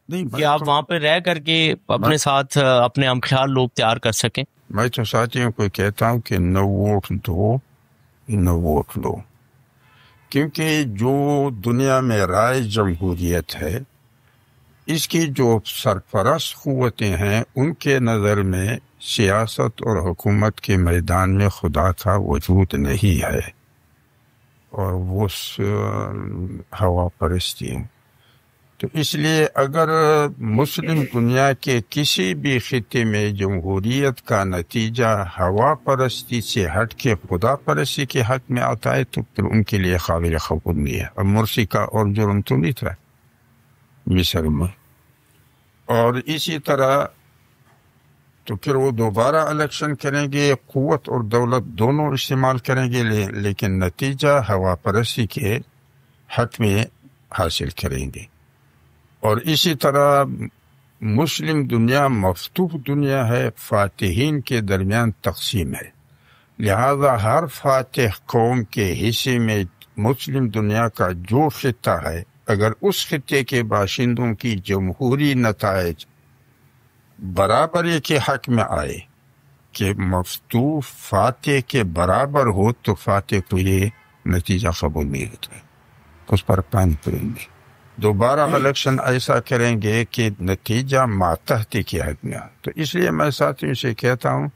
کہ آپ وہاں پہ رہ کر کے اپنے ساتھ اپنے ہم خیال لوگ تیار کر سکیں؟ میں تو ساتھیوں کو کہتا ہوں کہ نو ووٹ دو نو ووٹ لو کیونکہ جو دنیا میں رائے جمہوریت ہے اس کی جو سرپرست قوتیں ہیں ان کے نظر میں سیاست اور حکومت کے میدان میں خدا کا وجود نہیں ہے اور وہ ہوا پرستی ہے. تو اس لیے اگر مسلم دنیا کے کسی بھی خطے میں جمہوریت کا نتیجہ ہوا پرستی سے ہٹ کے خدا پرستی کے حق میں آتا ہے تو پھر ان کے لیے قابل قبول نہیں ہے. اب مرسی کا اور جرم تو نہیں تھا مصر میں اور اسی طرح تو پھر وہ دوبارہ الیکشن کریں گے قوت اور دولت دونوں استعمال کریں گے لیکن نتیجہ ہوا پرستی کے حق میں حاصل کریں گے. اور اسی طرح مسلم دنیا مفتوح دنیا ہے فاتحین کے درمیان تقسیم ہے لہذا ہر فاتح قوم کے حصے میں مسلم دنیا کا جو خطہ ہے اگر اس خطے کے باشندوں کی جمہوری نتائج برابری کے حق میں آئے کہ مفتوح فاتح کے برابر ہو تو فاتح کو یہ نتیجہ قبول نہیں ہوتا ہے اس پر پین پڑیں گے. دوبارہ الیکشن ایسا کریں گے کہ نتیجہ ماتحتی کے حق میں آئے. تو اس لیے میں ساتھیوں سے کہتا ہوں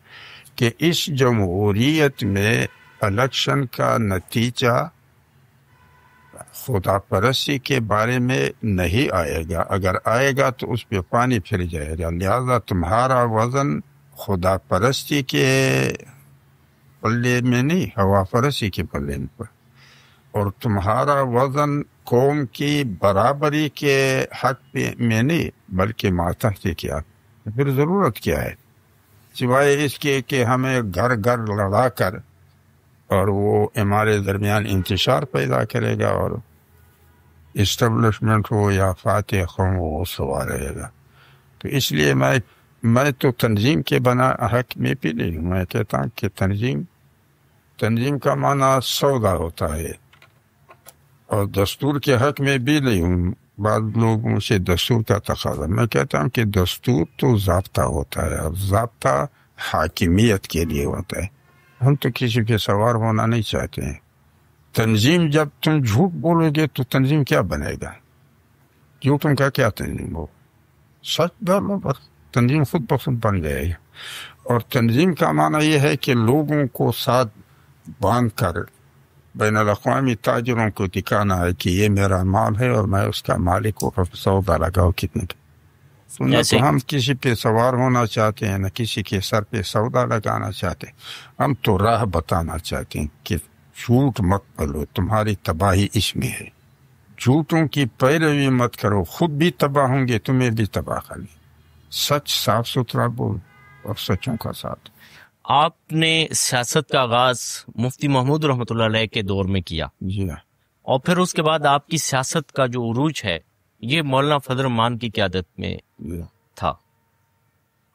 کہ اس جمہوریت میں الیکشن کا نتیجہ خدا پرستی کے بارے میں نہیں آئے گا. اگر آئے گا تو اس پہ پانی پھر جائے گا. لہذا تمہارا وزن خدا پرستی کے پلے میں نہیں، ہوا پرسی کے پلے پر، اور تمہارا وزن قوم کی برابری کے حق میں نہیں بلکہ ماتحتی کیا، پھر ضرورت کیا ہے سوائے اس کے کہ ہمیں گھر گھر لڑا کر اور وہ ہمارے درمیان انتشار پیدا کرے گا، اور اسٹیبلشمنٹ ہو یا فاتح قوم وہ سوا رہے گا۔ تو اس لیے میں تو تنظیم کے بنا حق میں بھی نہیں ہوں۔ میں کہتا ہوں کہ تنظیم کا معنی سودا ہوتا ہے، اور دستور کے حق میں بھی نہیں ہوں۔ بعض لوگ مجھے دستور کا تقاضا، میں کہتا ہوں کہ دستور تو ضابطہ ہوتا ہے، اور ضابطہ حاکمیت کے لیے ہوتا ہے، ہم تو کسی پہ سوار ہونا نہیں چاہتے ہیں۔ تنظیم، جب تم جھوٹ بولو گے تو تنظیم کیا بنے گا؟ جھوٹوں کا کیا تنظیم ہو؟ سچ بولو بس، تنظیم خود بخود بن جائے گی۔ اور تنظیم کا معنی یہ ہے کہ لوگوں کو ساتھ باندھ کر بین الاقوامی تاجروں کو دکھانا ہے کہ یہ میرا مال ہے اور میں اس کا مالک ہوں، سودا لگاؤ کتنے کا۔ نہ تو ہم کسی پہ سوار ہونا چاہتے ہیں، نہ کسی کے سر پہ سودا لگانا چاہتے ہیں، ہم تو راہ بتانا چاہتے ہیں کہ جھوٹ مت بولو، تمہاری تباہی اس میں ہے۔ جھوٹوں کی پیروی مت کرو، خود بھی تباہ ہوں گے، تمہیں بھی تباہ کریں۔ سچ صاف ستھرا بول اور سچوں کا ساتھ۔ آپ نے سیاست کا آغاز مفتی محمود رحمۃ اللہ علیہ کے دور میں کیا، جی ہاں، اور پھر اس کے بعد آپ کی سیاست کا جو عروج ہے یہ مولانا فضل الرحمان کی قیادت میں تھا۔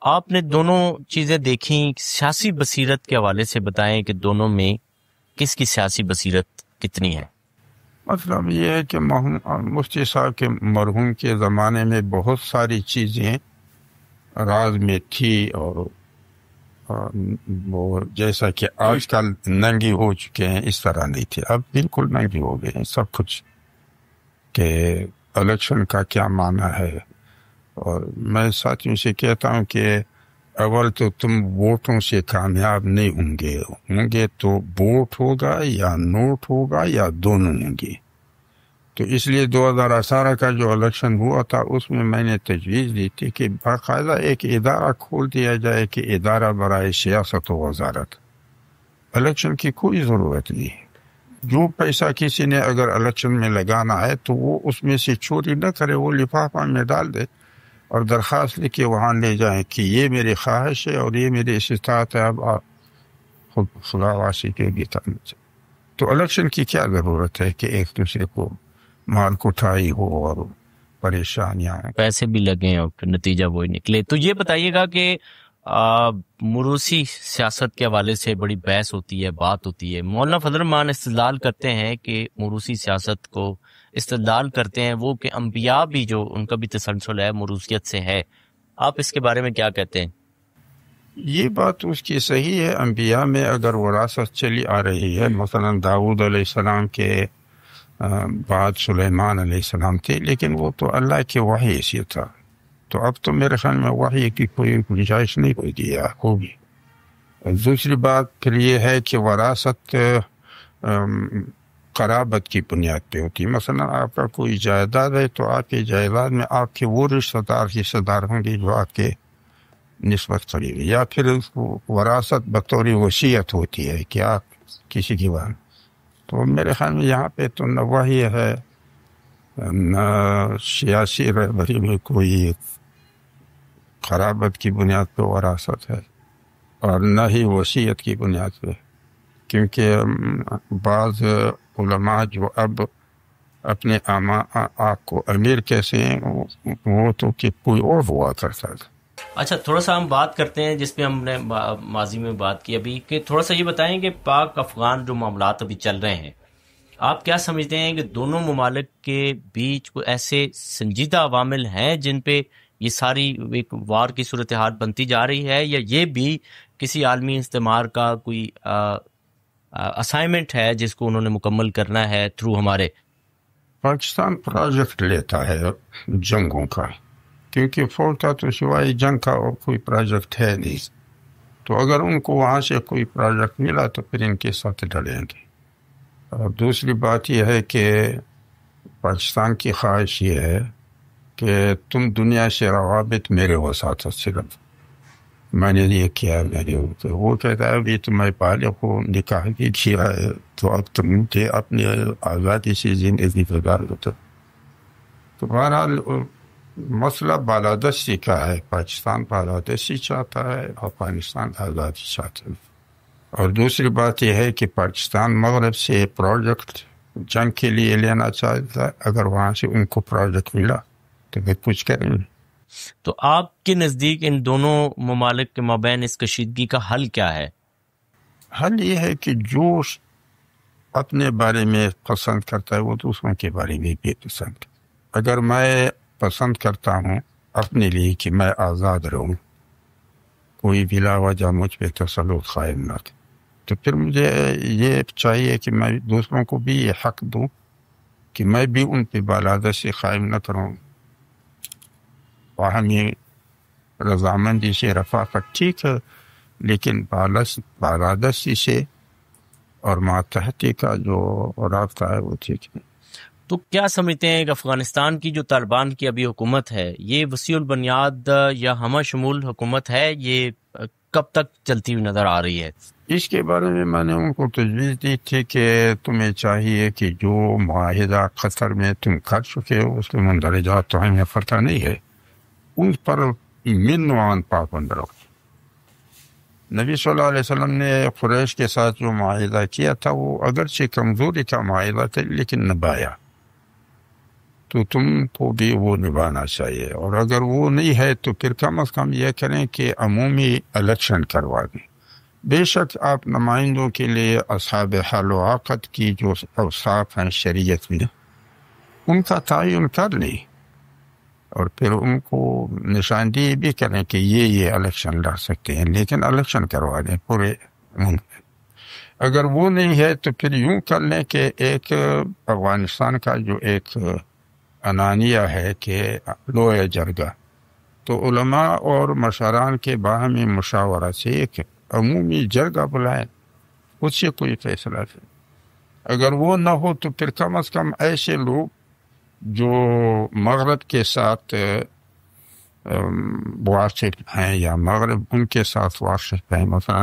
آپ نے دونوں چیزیں دیکھیں، سیاسی بصیرت کے حوالے سے بتائیں کہ دونوں میں کس کی سیاسی بصیرت کتنی ہے؟ مطلب یہ ہے کہ مفتی صاحب کے مرحوم کے زمانے میں بہت ساری چیزیں راز میں تھی، اور وہ جیسا کہ آج کل ننگی ہو چکے ہیں اس طرح نہیں تھی، اب بالکل ننگی ہو گئے ہیں سب کچھ، کہ الیکشن کا کیا معنی ہے۔ اور میں ساتھیوں سے کہتا ہوں کہ اول تو تم ووٹوں سے کامیاب نہیں ہوں گے تو ووٹ ہوگا یا نوٹ ہوگا یا دونوں ہوں گے۔ تو اس لیے 2018 کا جو الیکشن ہوا تھا اس میں میں نے تجویز دی تھی کہ باقاعدہ ایک ادارہ کھول دیا جائے کہ ادارہ برائے سیاست و وزارت، الیکشن کی کوئی ضرورت نہیں ہے۔ جو پیسہ کسی نے اگر الیکشن میں لگانا ہے تو وہ اس میں سے چوری نہ کرے، وہ لفافہ میں ڈال دے اور درخواست لے کے وہاں لے جائیں کہ یہ میری خواہش ہے اور یہ میری استطاعت ہے، اب آپ خود خدا واسی کے گیتا میں۔ تو الیکشن کی کیا ضرورت ہے کہ ایک دوسرے کو مال کٹائی ہو اور پریشانیاں، پیسے بھی لگیں اور پھر نتیجہ وہی نکلے۔ تو یہ بتائیے گا کہ موروثی سیاست کے حوالے سے بڑی بحث ہوتی ہے، بات ہوتی ہے، مولانا فضل الرحمان استدلال کرتے ہیں کہ موروثی سیاست کو استدلال کرتے ہیں وہ کہ انبیاء بھی جو ان کا بھی تسلسل ہے موروثیت سے ہے، آپ اس کے بارے میں کیا کہتے ہیں؟ یہ بات اس کی صحیح ہے، انبیاء میں اگر وراثت چلی آ رہی ہے، مثلا داؤد علیہ السلام کے بعد سلیمان علیہ السلام تھے، لیکن وہ تو اللہ کے وحی سے تھا، تو اب تو میرے خیال میں وحی کی کوئی گنجائش نہیں ہوگی۔ دوسری بات پھر یہ ہے کہ وراثت قرابت کی بنیاد پہ ہوتی ہے۔ مثلا آپ کا کوئی جائیداد ہے تو آپ کی جائیداد میں آپ کے وہ رشتہ دار ہوں گے جو آپ کے نسبت قریب ہے، یا پھر وراثت بطور وصیت ہوتی ہے کہ آپ کسی کی بات۔ تو میرے خیال میں یہاں پہ تو نہ وحی ہے، نہ سیاسی رہبری میں کوئی قرابت کی بنیاد پہ وراثت ہے، اور نہ ہی وصیت کی بنیاد پہ، کیونکہ بعض علماء جو اب اپنے آپ کو امیر کیسے ہیں، وہ تو کہ کوئی اور ہوا کرتا تھا۔ اچھا، تھوڑا سا ہم بات کرتے ہیں جس پہ ہم نے ماضی میں بات کی ابھی، کہ تھوڑا سا یہ بتائیں کہ پاک افغان جو معاملات ابھی چل رہے ہیں، آپ کیا سمجھتے ہیں کہ دونوں ممالک کے بیچ کوئی ایسے سنجیدہ عوامل ہیں جن پہ یہ ساری ایک وار کی صورتحال بنتی جا رہی ہے، یا یہ بھی کسی عالمی استعمار کا کوئی اسائنمنٹ ہے جس کو انہوں نے مکمل کرنا ہے تھرو ہمارے؟ پاکستان پروجیکٹ لیتا ہے جنگوں کا، کیونکہ فوج کا تو سوائے جنگ کا اور کوئی پروجیکٹ ہے نہیں، تو اگر ان کو وہاں سے کوئی پروجیکٹ ملا تو پھر ان کے ساتھ ڈلیں گے۔ اور دوسری بات یہ ہے کہ پاکستان کی خواہش یہ ہے کہ تم دنیا سے روابط میرے وساطت صرف، میں نے یہ کیا میرے تو وہ کہتا ہے ابھی تو میں بالغ ہوں، نکاح بھی کیا ہے، تو اب تم مجھے اپنی آزادی سے زندگی گزار دو۔ تو بہرحال مسئلہ بالادستی کا ہے، پاکستان بالادستی چاہتا ہے، افغانستان آزادی چاہتا ہے۔ اور دوسری بات یہ ہے کہ پاکستان مغرب سے پروجیکٹ جنگ کے لیے لینا چاہتا ہے، اگر وہاں سے ان کو پروجیکٹ ملا تو پھر کچھ کریں گے۔ تو آپ کے نزدیک ان دونوں ممالک کے مابین اس کشیدگی کا حل کیا ہے؟ حل یہ ہے کہ جو اپنے بارے میں پسند کرتا ہے وہ دوسروں کے بارے میں بھی پسند کرتا ہے۔ اگر میں پسند کرتا ہوں اپنے لیے کہ میں آزاد رہوں، کوئی بلا وجہ مجھ پہ تسلط قائم نہ کرے، تو پھر مجھے یہ چاہیے کہ میں دوسروں کو بھی یہ حق دوں کہ میں بھی ان پہ بالادستی قائم نہ کروں۔ باہمی رضامندی سے رفاقت ٹھیک ہے، لیکن بالادستی سے اور ماتحتی کا جو رابطہ ہے وہ ٹھیک ہے۔ تو کیا سمجھتے ہیں کہ افغانستان کی جو طالبان کی ابھی حکومت ہے، یہ وسیع البنیاد یا ہمہ شمول حکومت ہے؟ یہ کب تک چلتی ہوئی نظر آ رہی ہے؟ اس کے بارے میں نے ان کو تجویز دی تھی کہ تمہیں چاہیے کہ جو معاہدہ قطر میں تم کر چکے ہو اس کے مندرجات تو ہمیں پتہ نہیں ہے، ان پر من وان پابند رہو۔ نبی صلی اللہ علیہ وسلم نے قریش کے ساتھ جو معاہدہ کیا تھا وہ اگرچہ کمزوری کا معاہدہ تھا لیکن نبھایا، تو تم کو بھی وہ نبھانا چاہیے۔ اور اگر وہ نہیں ہے تو پھر کم از کم یہ کریں کہ عمومی الیکشن کروا دیں۔ بے شک آپ نمائندوں کے لیے اصحاب حل و عقد کی جو اوصاف ہیں شریعت میں ان کا تعین کر لیں، اور پھر ان کو نشاندہی بھی کریں کہ یہ الیکشن لڑ سکتے ہیں، لیکن الیکشن کروا دیں پورے ملک میں۔ اگر وہ نہیں ہے تو پھر یوں کر لیں کہ ایک افغانستان کا جو ایک انانیہ ہے کہ لوئے جرگہ، تو علماء اور مشران کے باہمی مشاورہ سے ایک عمومی جرگہ بلائیں، اس سے کوئی فیصلہ کریں۔ اگر وہ نہ ہو تو پھر کم از کم ایسے لوگ جو مغرب کے ساتھ واقف ہیں یا مغرب ان کے ساتھ واقف ہیں، مثلا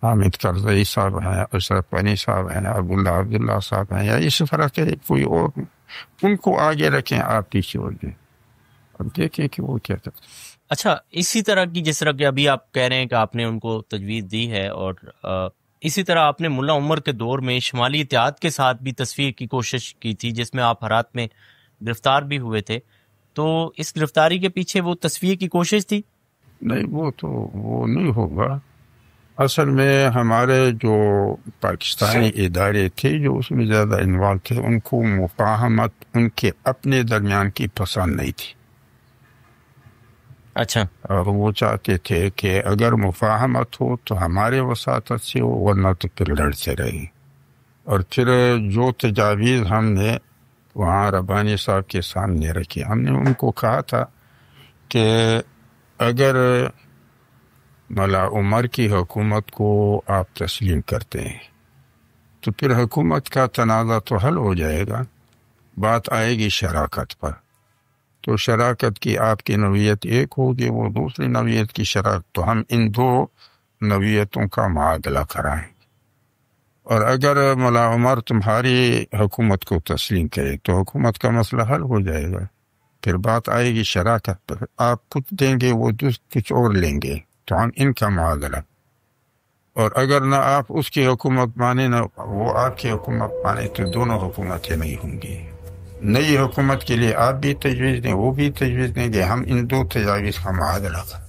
حامد کرزئی صاحب ہیں، اشرف غنی صاحب ہیں، عبداللہ صاحب ہیں، یا اس طرح کے کوئی اور، ان کو آگے رکھیں، آپ پیچھے ہو جائیں، اب دیکھیں کہ وہ کیا کرتے ہیں۔ اچھا، اسی طرح کی جس طرح کہ ابھی آپ کہہ رہے ہیں کہ آپ نے ان کو تجویز دی ہے، اور اسی طرح آپ نے ملا عمر کے دور میں شمالی اتحاد کے ساتھ بھی تصفیہ کی کوشش کی تھی، جس میں آپ ہرات میں گرفتار بھی ہوئے تھے، تو اس گرفتاری کے پیچھے وہ تصفیہ کی کوشش تھی؟ نہیں، وہ نہیں ہوگا۔ اصل میں ہمارے جو پاکستانی ادارے تھے جو اس میں زیادہ انوالو تھے، ان کو مفاہمت ان کے اپنے درمیان کی پسند نہیں تھی۔ اچھا، اور وہ چاہتے تھے کہ اگر مفاہمت ہو تو ہمارے وساطت سے ہو، ورنہ تو پھر لڑتے رہیں۔ اور پھر جو تجاویز ہم نے وہاں ربانی صاحب کے سامنے رکھی، ہم نے ان کو کہا تھا کہ اگر ملا عمر کی حکومت کو آپ تسلیم کرتے ہیں تو پھر حکومت کا تنازع تو حل ہو جائے گا، بات آئے گی شراکت پر، تو شراکت کی آپ کی نوعیت ایک ہوگی، وہ دوسری نوعیت کی شراکت، تو ہم ان دو نوعیتوں کا معادلہ کرائیں، اور اگر ملا عمر تمہاری حکومت کو تسلیم کرے تو حکومت کا مسئلہ حل ہو جائے گا، پھر بات آئے گی شراکت پر، آپ کچھ دیں گے وہ کچھ اور لیں گے، تو ہم ان کا معادلہ، اور اگر نہ آپ اس کی حکومت مانے نہ وہ آپ کی حکومت مانے تو دونوں حکومتیں نہیں ہوں گی۔ نئی حکومت کے لیے آپ بھی تجویز دیں، وہ بھی تجویز دیں گے، ہم ان دو تجاویز کا معادلہ کریں۔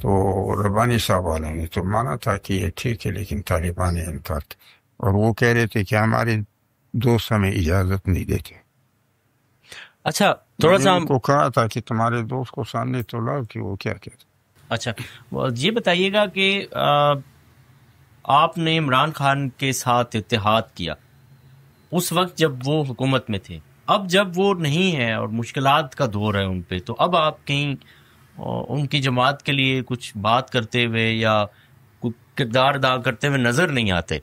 تو ربانی صاحب والوں نے تو مانا تھا کہ یہ ٹھیک ہے، لیکن طالبان نے انکار کیا، اور وہ کہہ رہے تھے کہ ہمارے دوست ہمیں اجازت نہیں دیتے۔ اچھا، تھوڑا سا ان کو کہا تھا کہ تمہارے دوست کو سامنے تو لاؤ کہ وہ کیا کہتے۔ اچھا، یہ بتائیے گا کہ آپ نے عمران خان کے ساتھ اتحاد کیا اس وقت جب وہ حکومت میں تھے، اب جب وہ نہیں ہے اور مشکلات کا دور ہے ان پہ، تو اب آپ کہیں ان کی جماعت کے لیے کچھ بات کرتے ہوئے یا کردار ادا کرتے ہوئے نظر نہیں آتے؟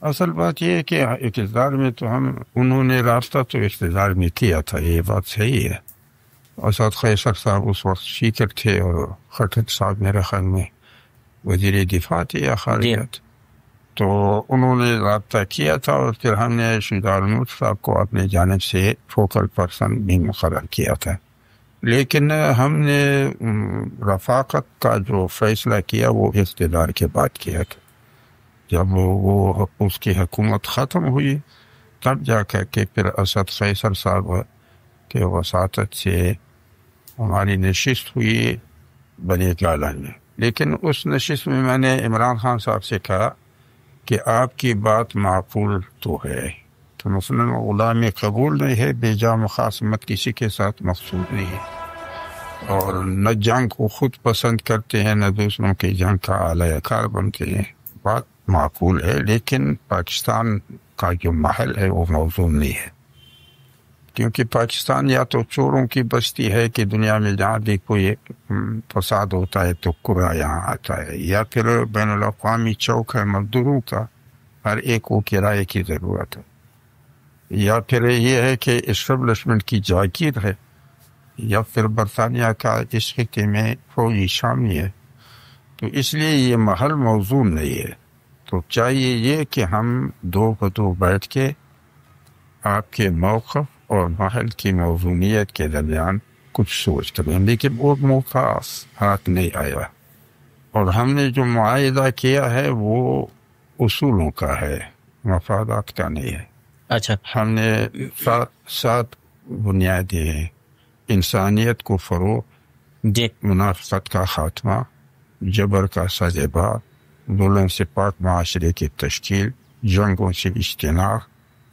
اصل بات یہ ہے کہ اقتدار میں تو انہوں نے رابطہ تو اقتدار میں کیا تھا، یہ بات صحیح ہے، اسد قیصر صاحب اس وقت اسپیکر تھے اور خٹک صاحب میرے خیال میں وزیر دفاع تھے یا خارجیت، تو انہوں نے رابطہ کیا تھا اور پھر ہم نے شجاع النور صاحب کو اپنے جانب سے فوکل پرسن بھی مقرر کیا تھا، لیکن ہم نے رفاقت کا جو فیصلہ کیا وہ اقتدار کے بعد کیا تھا۔ جب وہ اس کی حکومت ختم ہوئی تب جا کر کے پھر اسد قیصر صاحب کے وساطت سے ہماری نشست ہوئی بنی گالہ میں، لیکن اس نشست میں میں نے عمران خان صاحب سے کہا کہ آپ کی بات معقول تو ہے تو مثلاً غلامی قبول نہیں ہے، بے جا مخاصمت کسی کے ساتھ مقصود نہیں ہے، اور نہ جنگ کو خود پسند کرتے ہیں نہ دوسروں کی جنگ کا اعلی کار بنتے ہیں، بات معقول ہے، لیکن پاکستان کا جو محل ہے وہ موضوع نہیں ہے، کیونکہ پاکستان یا تو چوروں کی بستی ہے کہ دنیا میں جہاں بھی کوئی فساد ہوتا ہے تو کرا یہاں آتا ہے، یا پھر بین الاقوامی چوک ہے مزدوروں کا، ہر ایک کو کرائے کی ضرورت ہے، یا پھر یہ ہے کہ اسٹیبلشمنٹ کی جاگیر ہے، یا پھر برطانیہ کا اس خطے میں فوجی شامی ہے، تو اس لیے یہ محل موضوع نہیں ہے۔ تو چاہیے یہ کہ ہم دو بدو بیٹھ کے آپ کے موقف اور محل کی موضوعیت کے درمیان کچھ سوچ کریں، لیکن وہ موقع ہاتھ نہیں آیا، اور ہم نے جو معاہدہ کیا ہے وہ اصولوں کا ہے، مفادات کا نہیں ہے۔ اچھا، ہم نے سات بنیادیں ہیں: انسانیت کو فروغ، جی، منافقت کا خاتمہ، جبر کا سزیبا، ظلم سے پاک معاشرے کی تشکیل، جنگوں سے اجتناب،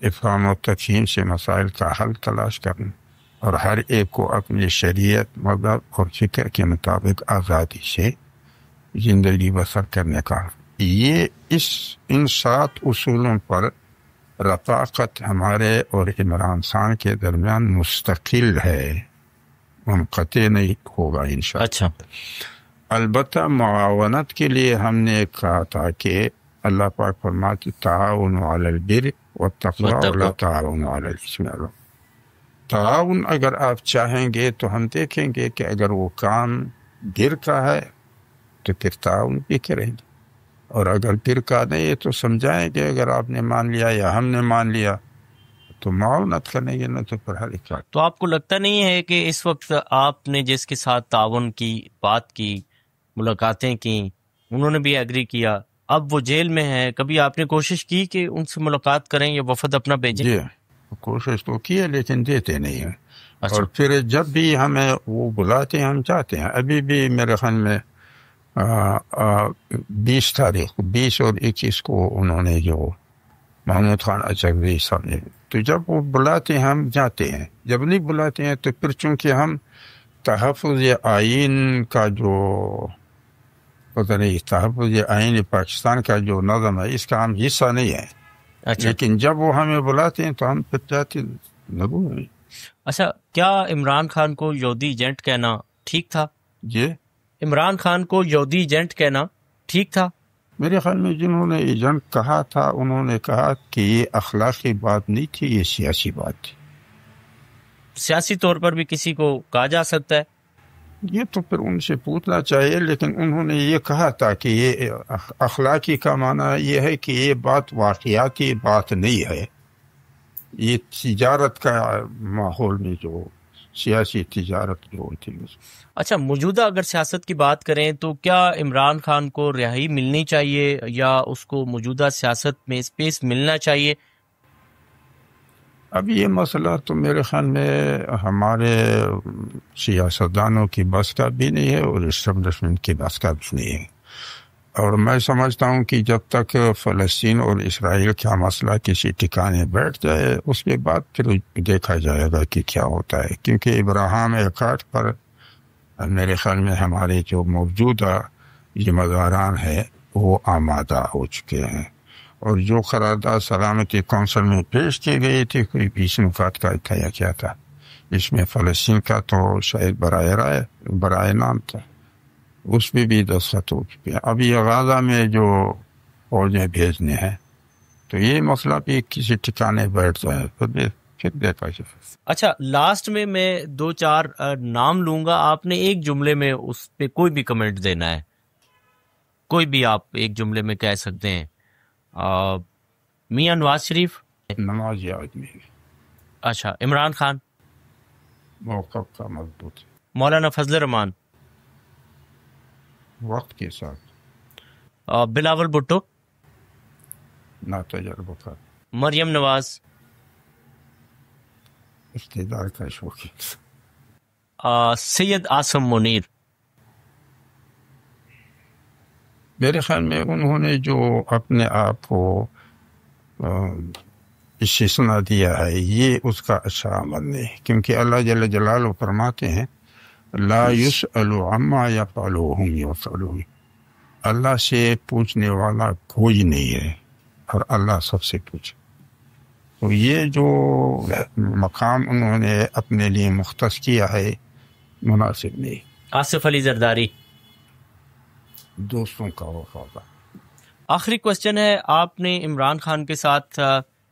افہام و تفہیم سے مسائل کا حل تلاش کرنا، اور ہر ایک کو اپنی شریعت، مذہب اور فکر کے مطابق آزادی سے زندگی بسر کرنے کا۔ یہ ان 7 اصولوں پر رفاقت ہمارے اور عمران خان کے درمیان مستقل ہے، منقطع نہیں ہوگا انشاءاللہ۔ اچھا، البتہ معاونت کے لیے ہم نے کہا تھا کہ اللہ پاک فرماتے تعاون علی البر والتقوی ولا تعاون علی الاثم والعدوان۔ تعاون اگر آپ چاہیں گے تو ہم دیکھیں گے کہ اگر وہ کام بر کا ہے تو پھر تعاون بھی کریں گے، اور اگر بر کا نہیں ہے تو سمجھائیں گے، اگر آپ نے مان لیا یا ہم نے مان لیا تو معاونت کریں گے، نہ تو پھر ہر ایک۔ تو آپ کو لگتا نہیں ہے کہ اس وقت آپ نے جس کے ساتھ تعاون کی بات کی، ملاقاتیں کی، انہوں نے بھی ایگری کیا، اب وہ جیل میں ہے، کبھی آپ نے کوشش کی کہ ان سے ملاقات کریں یا وفد اپنا بھیجیں؟ جی کوشش تو کی ہے لیکن دیتے نہیں ہیں۔ اچھا، اور پھر جب بھی ہمیں وہ بلاتے ہیں ہم جاتے ہیں۔ ابھی بھی میرے خیال میں 20 تاریخ 20 اور 21 کو انہوں نے جو محمود خان اچغری صاحب نے، تو جب وہ بلاتے ہیں ہم جاتے ہیں، جب نہیں بلاتے ہیں تو پھر چونکہ ہم تحفظ آئین کا جو پتہ نہیں، تحفظ آئین پاکستان کا جو نظم ہے اس کا ہم حصہ نہیں ہے۔ اچھا، لیکن جب وہ ہمیں بلاتے ہیں تو ہم پھر جاتے ہیں۔ اچھا، کیا عمران خان کو یہودی ایجنٹ کہنا ٹھیک تھا؟ جی، عمران خان کو یہودی ایجنٹ کہنا ٹھیک تھا؟ میرے خیال میں جنہوں نے ایجنٹ کہا تھا انہوں نے کہا کہ یہ اخلاقی بات نہیں تھی، یہ سیاسی بات تھی۔ سیاسی طور پر بھی کسی کو کہا جا سکتا ہے، یہ تو پھر ان سے پوچھنا چاہیے، لیکن انہوں نے یہ کہا تھا کہ یہ اخلاقی کا معنی یہ ہے کہ یہ بات واقعاتی بات نہیں ہے، یہ تجارت کا ماحول میں جو سیاسی تجارت جو ہوتی ہے۔ اچھا، موجودہ اگر سیاست کی بات کریں تو کیا عمران خان کو رہائی ملنی چاہیے یا اس کو موجودہ سیاست میں اسپیس ملنا چاہیے؟ اب یہ مسئلہ تو میرے خیال میں ہمارے سیاستدانوں کی بس کا بھی نہیں ہے اور اسٹیبلشمنٹ کی بس کا بھی نہیں ہے، اور میں سمجھتا ہوں کہ جب تک فلسطین اور اسرائیل کا مسئلہ کسی ٹھکانے بیٹھ جائے اس کے بعد پھر دیکھا جائے گا کہ کیا ہوتا ہے، کیونکہ ابراہیم ایکارڈ پر میرے خیال میں ہمارے جو موجودہ ذمہ داران ہیں وہ آمادہ ہو چکے ہیں، اور جو قرارداد سلامتی کونسل میں پیش کی گئی تھی کوئی 20 نکات کا تھا کیا تھا، اس میں فلسطین کا تو شاید برائے نام تھا، اس میں بھی دستخط ہو چکے ہیں۔ اب یہ غزہ میں جو فوجیں بھیجنے ہیں تو یہ مسئلہ بھی کسی ٹھکانے بیٹھ جائے تو پھر دیکھا جائے. اچھا، لاسٹ میں 2-4 نام لوں گا، آپ نے ایک جملے میں اس پہ کوئی بھی کمنٹ دینا ہے، کوئی بھی آپ ایک جملے میں کہہ سکتے ہیں. میاں نواز شریف. نمازی آدمی، اچھا، عمران خان. موقف کا مضبوط، مولانا فضل الرحمان. وقت کے ساتھ بلاول بھٹو. ناتجربہ کا، مریم نواز. اقتدار کا شوقین. سید عاصم منیر. میرے خیال میں انہوں نے جو اپنے آپ کو استثنا دیا ہے یہ اس کا اچھا عمل نہیں، کیونکہ اللہ جل جلالہ فرماتے ہیں لا یسأل عما یفعل وهم یسألون، اللہ سے پوچھنے والا کوئی نہیں ہے اور اللہ سب سے پوچھے. تو یہ جو مقام انہوں نے اپنے لیے مختص کیا ہے مناسب نہیں. آصف علی زرداری. دوستوں کا وفادار. آخری کوشچن ہے، آپ نے عمران خان کے ساتھ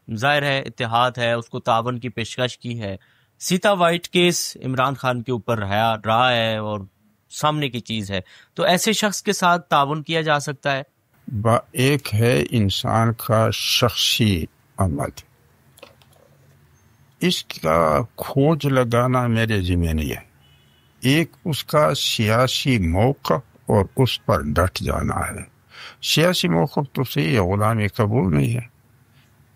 ظاہر ہے اتحاد ہے، اس کو تعاون کی پیشکش کی ہے. سیتا وائٹ کیس عمران خان کے اوپر رہا ہے اور سامنے کی چیز ہے، تو ایسے شخص کے ساتھ تعاون کیا جا سکتا ہے؟ ایک ہے انسان کا شخصی عمل، اس کا کھوج لگانا میرے ذمہ نہیں ہے. ایک اس کا سیاسی موقف اور اس پر ڈٹ جانا ہے. سیاسی موقف تو صحیح ہے، غلامی قبول نہیں ہے،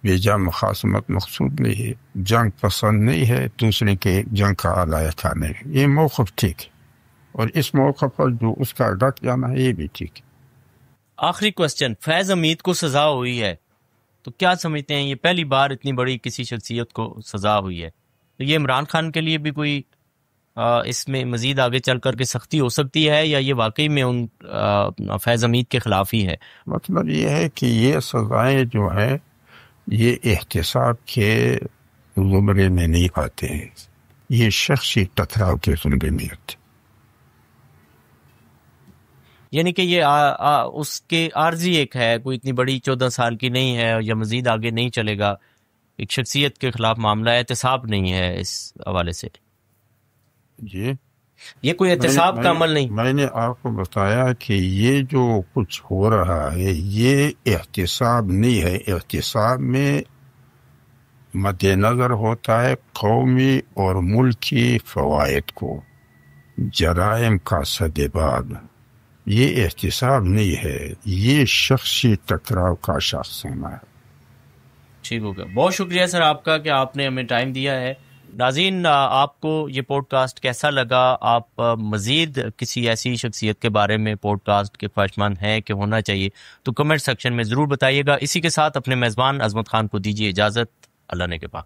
بیجا مخاصمت مقصود نہیں ہے، جنگ پسند نہیں ہے، دوسرے کے جنگ کا آلائے کھانے، یہ موقف ٹھیک ہے. اور اس موقف پر جو اس کا ڈٹ جانا ہے یہ بھی ٹھیک ہے. آخری کوشچن، فیض حمید کو سزا ہوئی ہے تو کیا سمجھتے ہیں یہ پہلی بار اتنی بڑی کسی شخصیت کو سزا ہوئی ہے، تو یہ عمران خان کے لیے بھی کوئی اس میں مزید آگے چل کر کے سختی ہو سکتی ہے، یا یہ واقعی میں ان فیض حمید کے خلاف ہی ہے؟ مطلب یہ ہے کہ یہ سزائیں جو ہیں یہ احتساب کے زمرے میں نہیں آتے ہیں، یہ شخصی ٹکراؤ کے زمرے میں آتے. یعنی کہ یہ اس کے عارضی ایک ہے، کوئی اتنی بڑی 14 سال کی نہیں ہے یا مزید آگے نہیں چلے گا، ایک شخصیت کے خلاف معاملہ ہے، احتساب نہیں ہے اس حوالے سے. جی، یہ کوئی احتساب کا عمل نہیں. میں نے آپ کو بتایا کہ یہ جو کچھ ہو رہا ہے یہ احتساب نہیں ہے. احتساب میں مد نظر ہوتا ہے قومی اور ملکی فوائد کو، جرائم کا سدباب. یہ احتساب نہیں ہے، یہ شخصی ٹکراؤ کا شخص ہونا ہے. ٹھیک ہوگا، بہت شکریہ سر آپ کا کہ آپ نے ہمیں ٹائم دیا ہے. ناظرین، آپ کو یہ پوڈ کاسٹ کیسا لگا؟ آپ مزید کسی ایسی شخصیت کے بارے میں پوڈ کاسٹ کے خواہش مند ہیں کہ ہونا چاہیے تو کمنٹ سیکشن میں ضرور بتائیے گا. اسی کے ساتھ اپنے میزبان عظمت خان کو دیجیے اجازت. اللہ نے کے پاس.